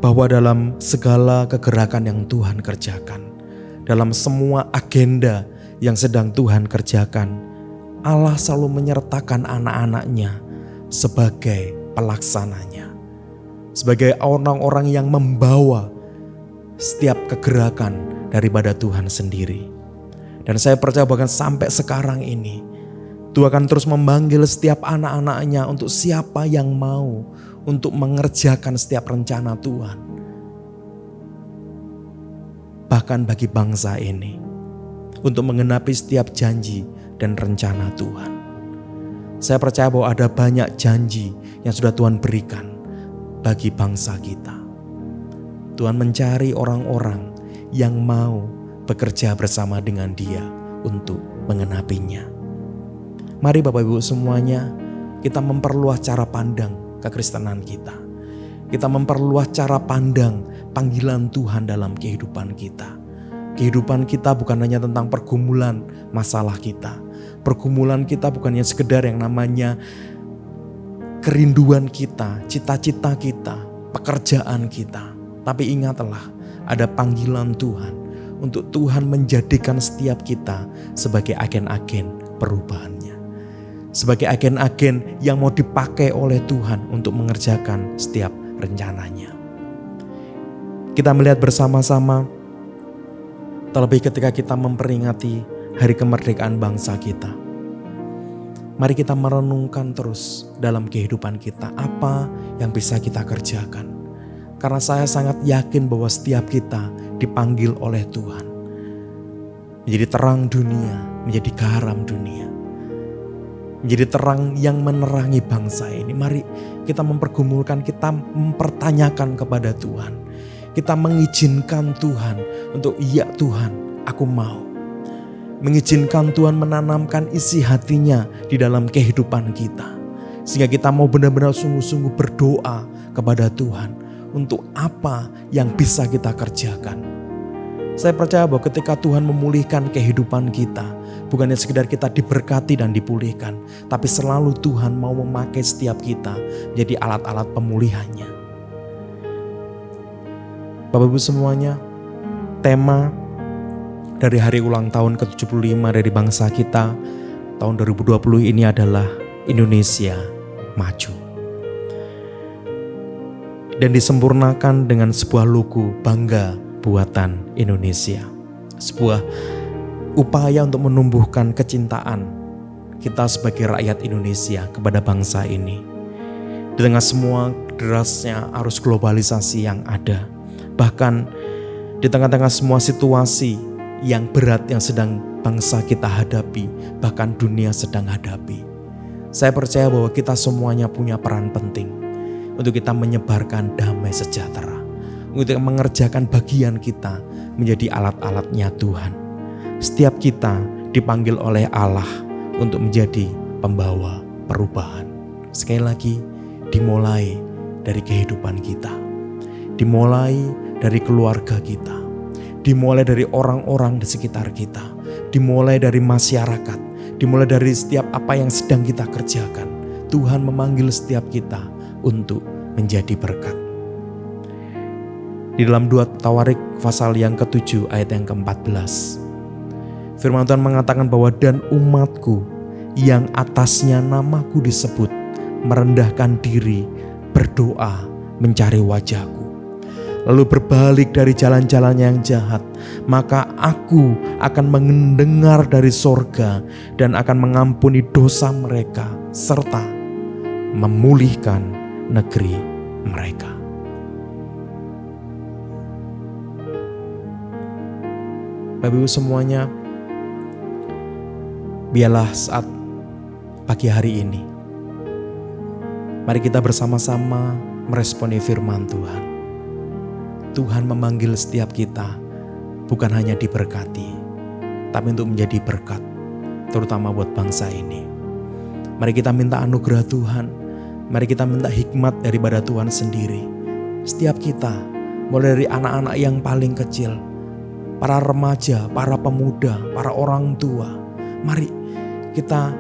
bahwa dalam segala kegerakan yang Tuhan kerjakan, dalam semua agenda yang sedang Tuhan kerjakan, Allah selalu menyertakan anak-anaknya sebagai pelaksananya. Sebagai orang-orang yang membawa setiap kegerakan daripada Tuhan sendiri. Dan saya percaya bahkan sampai sekarang ini, Tuhan akan terus memanggil setiap anak-anaknya untuk siapa yang mau untuk mengerjakan setiap rencana Tuhan. Bahkan bagi bangsa ini, untuk menggenapi setiap janji dan rencana Tuhan. Saya percaya bahwa ada banyak janji yang sudah Tuhan berikan bagi bangsa kita. Tuhan mencari orang-orang yang mau bekerja bersama dengan Dia untuk mengenapinya. Mari Bapak Ibu semuanya, kita memperluas cara pandang kekristenan kita. Kita memperluas cara pandang panggilan Tuhan dalam kehidupan kita. Kehidupan kita bukan hanya tentang pergumulan masalah kita. Pergumulan kita bukan hanya sekedar yang namanya kerinduan kita, cita-cita kita, pekerjaan kita. Tapi ingatlah, ada panggilan Tuhan untuk Tuhan menjadikan setiap kita sebagai agen-agen perubahannya. Sebagai agen-agen yang mau dipakai oleh Tuhan untuk mengerjakan setiap rencananya. Kita melihat bersama-sama, terlebih ketika kita memperingati hari kemerdekaan bangsa kita. Mari kita merenungkan terus dalam kehidupan kita apa yang bisa kita kerjakan. Karena saya sangat yakin bahwa setiap kita dipanggil oleh Tuhan. Menjadi terang dunia, menjadi garam dunia. Menjadi terang yang menerangi bangsa ini. Mari kita mempergumulkan, kita mempertanyakan kepada Tuhan. Kita mengizinkan Tuhan untuk, ya Tuhan, aku mau. Mengizinkan Tuhan menanamkan isi hatinya di dalam kehidupan kita. Sehingga kita mau benar-benar sungguh-sungguh berdoa kepada Tuhan. Untuk apa yang bisa kita kerjakan. Saya percaya bahwa ketika Tuhan memulihkan kehidupan kita, bukannya sekedar kita diberkati dan dipulihkan, tapi selalu Tuhan mau memakai setiap kita menjadi alat-alat pemulihannya. Bapak Ibu semuanya, tema dari hari ulang tahun ke-75 dari bangsa kita tahun 2020 ini adalah Indonesia Maju. Dan disempurnakan dengan sebuah logo bangga buatan Indonesia. Sebuah upaya untuk menumbuhkan kecintaan kita sebagai rakyat Indonesia kepada bangsa ini. Di tengah semua derasnya arus globalisasi yang ada, bahkan di tengah-tengah semua situasi yang berat yang sedang bangsa kita hadapi, bahkan dunia sedang hadapi, saya percaya bahwa kita semuanya punya peran penting untuk kita menyebarkan damai sejahtera, untuk mengerjakan bagian kita menjadi alat-alatnya Tuhan. Setiap kita dipanggil oleh Allah untuk menjadi pembawa perubahan. Sekali lagi, dimulai dari kehidupan kita, dimulai dari keluarga kita, dimulai dari orang-orang di sekitar kita, dimulai dari masyarakat, dimulai dari setiap apa yang sedang kita kerjakan. Tuhan memanggil setiap kita untuk menjadi berkat. Di dalam 2 Tawarik pasal yang ke-7 ayat yang ke-14, firman Tuhan mengatakan bahwa dan umatku yang atasnya namaku disebut merendahkan diri, berdoa, mencari wajahku, lalu berbalik dari jalan-jalan yang jahat, maka aku akan mendengar dari sorga dan akan mengampuni dosa mereka serta memulihkan negeri mereka. Bapak Ibu semuanya, biarlah saat pagi hari ini, mari kita bersama-sama meresponi firman Tuhan. Tuhan memanggil setiap kita bukan hanya diberkati, tapi untuk menjadi berkat, terutama buat bangsa ini. Mari kita minta anugerah Tuhan, mari kita minta hikmat daripada Tuhan sendiri. Setiap kita, mulai dari anak-anak yang paling kecil, para remaja, para pemuda, para orang tua, mari kita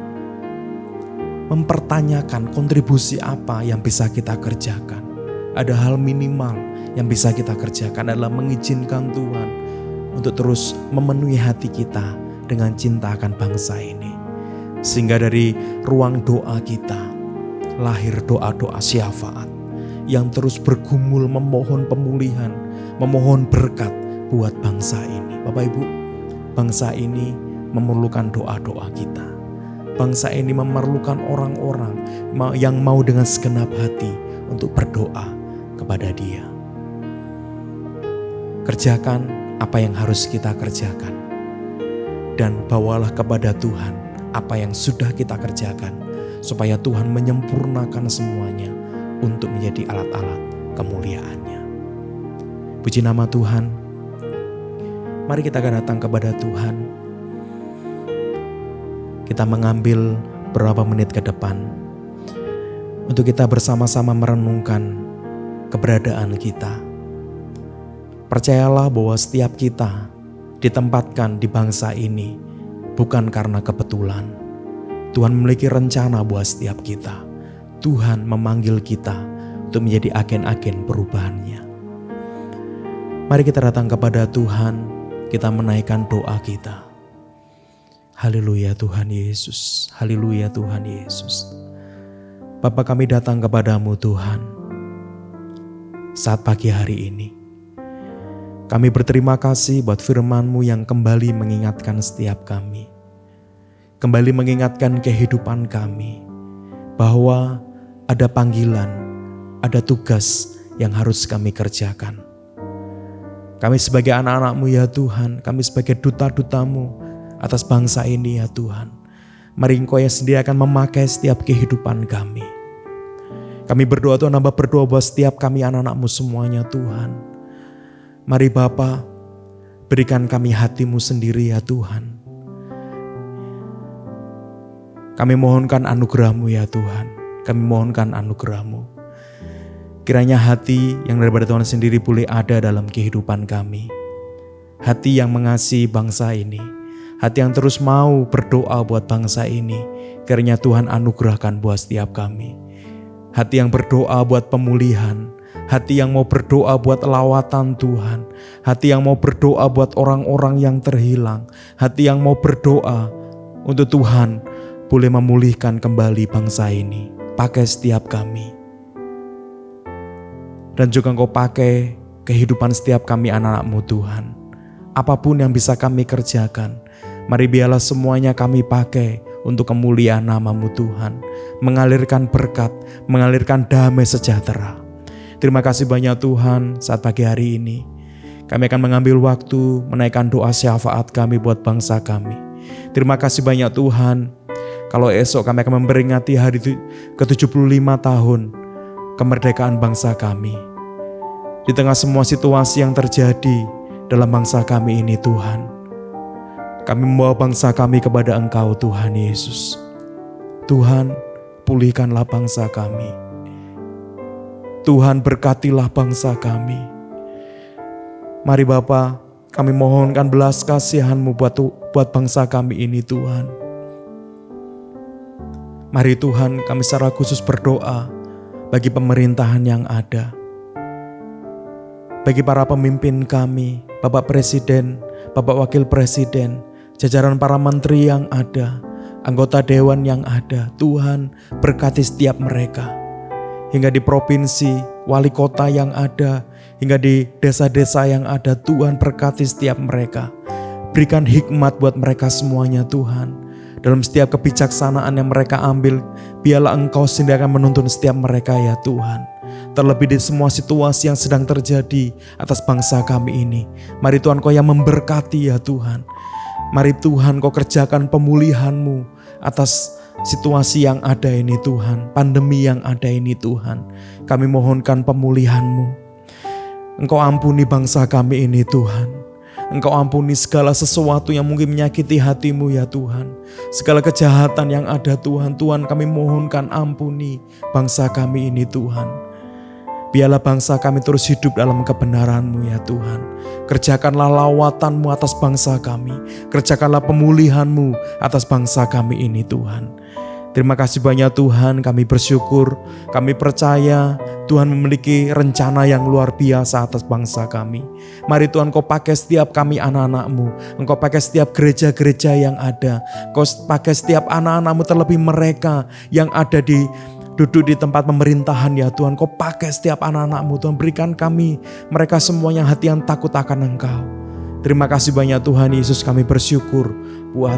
mempertanyakan kontribusi apa yang bisa kita kerjakan. Ada hal minimal yang bisa kita kerjakan adalah mengizinkan Tuhan untuk terus memenuhi hati kita dengan cinta akan bangsa ini. Sehingga dari ruang doa kita lahir doa-doa syafaat yang terus bergumul memohon pemulihan, memohon berkat buat bangsa ini. Bapak Ibu, bangsa ini memerlukan doa-doa kita. Bangsa ini memerlukan orang-orang yang mau dengan segenap hati untuk berdoa kepada Dia. Kerjakan apa yang harus kita kerjakan, dan bawalah kepada Tuhan apa yang sudah kita kerjakan, supaya Tuhan menyempurnakan semuanya untuk menjadi alat-alat kemuliaan-Nya. Puji nama Tuhan. Mari kita akan datang kepada Tuhan. Kita mengambil beberapa menit ke depan untuk kita bersama-sama merenungkan keberadaan kita. Percayalah bahwa setiap kita ditempatkan di bangsa ini bukan karena kebetulan. Tuhan memiliki rencana buat setiap kita. Tuhan memanggil kita untuk menjadi agen-agen perubahannya. Mari kita datang kepada Tuhan, kita menaikkan doa kita. Haleluya Tuhan Yesus, haleluya Tuhan Yesus. Bapa, kami datang kepadamu Tuhan saat pagi hari ini. Kami berterima kasih buat firman-Mu yang kembali mengingatkan setiap kami. Kembali mengingatkan kehidupan kami bahwa ada panggilan, ada tugas yang harus kami kerjakan. Kami sebagai anak-anak-Mu ya Tuhan, kami sebagai duta-duta-Mu atas bangsa ini ya Tuhan. Mari Engkau yang sendiri akan memakai setiap kehidupan kami. Kami berdoa Tuhan, hamba berdoa buat setiap kami anak-anak-Mu semuanya Tuhan. Mari Bapa, berikan kami hati-Mu sendiri ya Tuhan. Kami mohonkan anugerah-Mu ya Tuhan. Kami mohonkan anugerah-Mu. Kiranya hati yang daripada Tuhan sendiri boleh ada dalam kehidupan kami. hati yang mengasihi bangsa ini, hati yang terus mau berdoa buat bangsa ini. Kiranya Tuhan anugerahkan buat setiap kami. Hati yang berdoa buat pemulihan, hati yang mau berdoa buat lawatan Tuhan, hati yang mau berdoa buat orang-orang yang terhilang, hati yang mau berdoa untuk Tuhan boleh memulihkan kembali bangsa ini. Pakai setiap kami. Dan juga Engkau pakai kehidupan setiap kami anak-anak-Mu Tuhan. Apapun yang bisa kami kerjakan, mari biarlah semuanya kami pakai untuk kemuliaan nama-Mu Tuhan. Mengalirkan berkat, mengalirkan damai sejahtera. Terima kasih banyak Tuhan saat pagi hari ini. Kami akan mengambil waktu menaikkan doa syafaat kami buat bangsa kami. Terima kasih banyak Tuhan. Kalau esok kami akan memperingati hari ke-75 tahun kemerdekaan bangsa kami. Di tengah semua situasi yang terjadi dalam bangsa kami ini Tuhan, kami membawa bangsa kami kepada Engkau Tuhan Yesus. Tuhan, pulihkanlah bangsa kami. Tuhan, berkatilah bangsa kami. Mari Bapa, kami mohonkan belas kasihan-Mu buat bangsa kami ini Tuhan. Mari Tuhan, kami secara khusus berdoa bagi pemerintahan yang ada. Bagi para pemimpin kami, Bapak Presiden, Bapak Wakil Presiden, jajaran para menteri yang ada, anggota dewan yang ada, Tuhan berkati setiap mereka. Hingga di provinsi, wali kota yang ada, hingga di desa-desa yang ada, Tuhan berkati setiap mereka. Berikan hikmat buat mereka semuanya Tuhan. Dalam setiap kebijaksanaan yang mereka ambil, biarlah Engkau sendiri akan menuntun setiap mereka ya Tuhan. Terlebih di semua situasi yang sedang terjadi atas bangsa kami ini. Mari Tuhan Kau yang memberkati ya Tuhan. Mari Tuhan Kau kerjakan pemulihan-Mu atas situasi yang ada ini Tuhan. Pandemi yang ada ini Tuhan. Kami mohonkan pemulihan-Mu. Engkau ampuni bangsa kami ini Tuhan. Engkau ampuni segala sesuatu yang mungkin menyakiti hati-Mu ya Tuhan. Segala kejahatan yang ada Tuhan. Tuhan kami mohonkan ampuni bangsa kami ini Tuhan. Biarlah bangsa kami terus hidup dalam kebenaran-Mu ya Tuhan. Kerjakanlah lawatan-Mu atas bangsa kami. Kerjakanlah pemulihan-Mu atas bangsa kami ini Tuhan. Terima kasih banyak Tuhan, kami bersyukur, kami percaya Tuhan memiliki rencana yang luar biasa atas bangsa kami. Mari Tuhan Kau pakai setiap kami anak-anak-Mu, Engkau pakai setiap gereja-gereja yang ada, Kau pakai setiap anak-anak-Mu terlebih mereka yang ada duduk di tempat pemerintahan ya Tuhan. Kau pakai setiap anak-anak-Mu Tuhan, berikan kami mereka semuanya hati yang takut akan Engkau. Terima kasih banyak Tuhan Yesus, kami bersyukur buat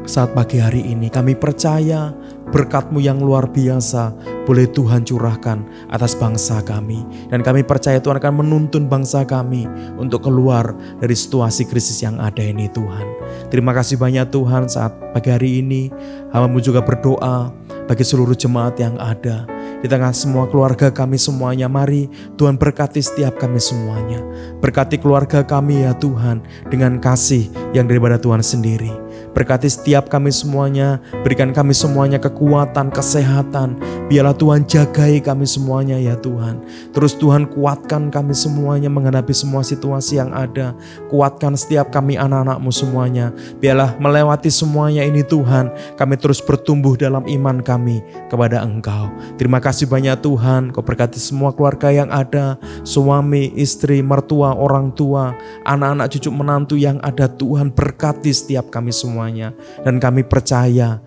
saat pagi hari ini. Kami percaya berkat-Mu yang luar biasa boleh Tuhan curahkan atas bangsa kami. Dan kami percaya Tuhan akan menuntun bangsa kami untuk keluar dari situasi krisis yang ada ini Tuhan. Terima kasih banyak Tuhan saat pagi hari ini. Hamba-Mu juga berdoa bagi seluruh jemaat yang ada. Di tengah semua keluarga kami semuanya, mari Tuhan berkati setiap kami semuanya. Berkati keluarga kami ya Tuhan dengan kasih yang daripada Tuhan sendiri. Berkati setiap kami semuanya, berikan kami semuanya kekuatan, kesehatan. Biarlah Tuhan jagai kami semuanya ya Tuhan. Terus Tuhan kuatkan kami semuanya menghadapi semua situasi yang ada. Kuatkan setiap kami anak-anak-Mu semuanya. Biarlah melewati semuanya ini Tuhan, kami terus bertumbuh dalam iman kami kepada Engkau. Terima kasih banyak Tuhan, Kau berkati semua keluarga yang ada, suami, istri, mertua, orang tua, anak-anak, cucu menantu yang ada. Tuhan berkati setiap kami semua. Dan kami percaya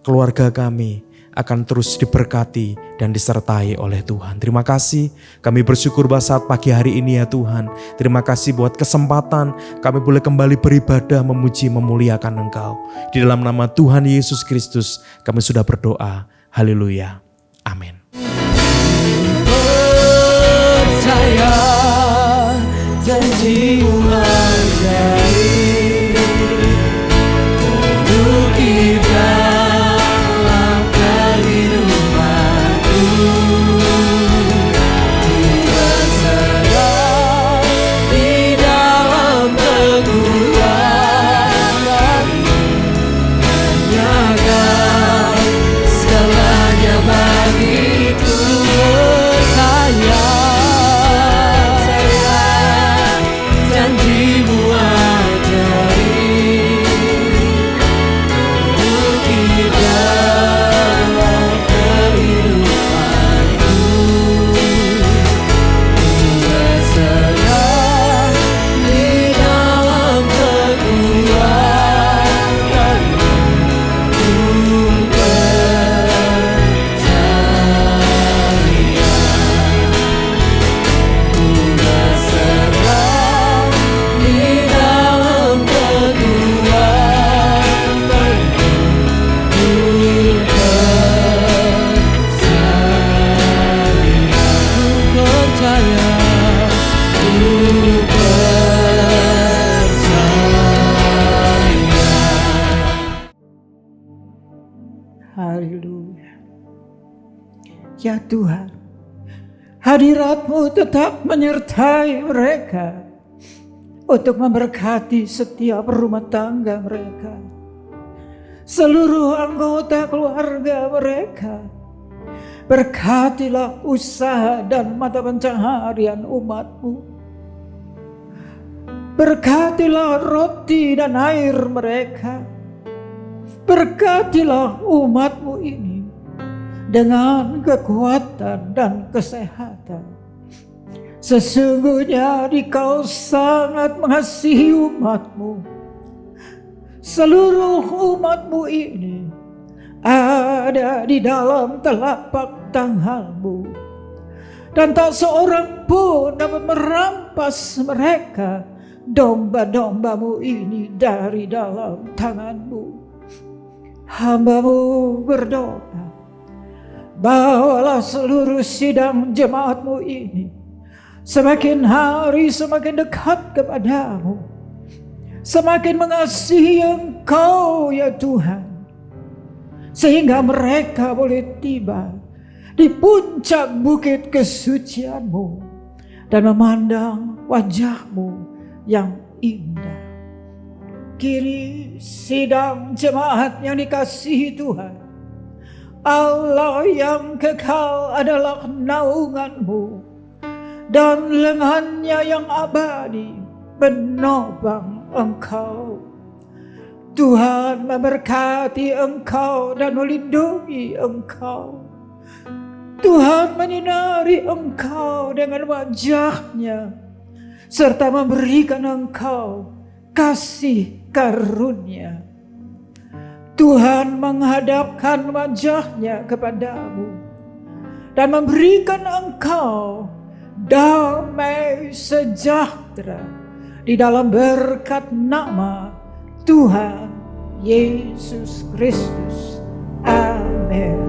keluarga kami akan terus diberkati dan disertai oleh Tuhan. Terima kasih, kami bersyukur bahwa saat pagi hari ini ya Tuhan. Terima kasih buat kesempatan kami boleh kembali beribadah, memuji, memuliakan Engkau. Di dalam nama Tuhan Yesus Kristus kami sudah berdoa. Haleluya. Amin. Percaya janji-Mu ajaib. Segalanya bagiku, percaya Haleluya. Ya Tuhan, hadirat-Mu tetap menyertai mereka untuk memberkati setiap rumah tangga mereka, seluruh anggota keluarga mereka. Berkatilah usaha dan mata pencaharian umat-Mu. Berkatilah roti dan air mereka. Berkatilah umat-Mu ini dengan kekuatan dan kesehatan. Sesungguhnya Dikau sangat mengasihi umat-Mu. Seluruh umat-Mu ini ada di dalam telapak tangan-Mu, dan tak seorang pun dapat merampas mereka, domba-domba-Mu ini, dari dalam tangan-Mu. Hamba-Mu berdoa, bawalah seluruh sidang jemaat-Mu ini semakin hari semakin dekat kepadamu, semakin mengasihi Engkau ya Tuhan, sehingga mereka boleh tiba di puncak bukit kesucian-Mu dan memandang wajah-Mu yang indah. Kini sidang jemaat yang dikasihi Tuhan, Allah yang kekal adalah naungan-Mu, dan lengannya yang abadi menopang Engkau. Tuhan memberkati Engkau dan melindungi Engkau. Tuhan menyinari Engkau dengan wajah-Nya, serta memberikan Engkau kasih karunia. Tuhan menghadapkan wajah-Nya kepadamu dan memberikan engkau damai sejahtera di dalam berkat nama Tuhan Yesus Kristus. Amin.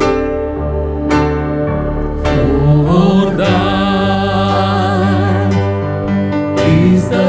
For thine is the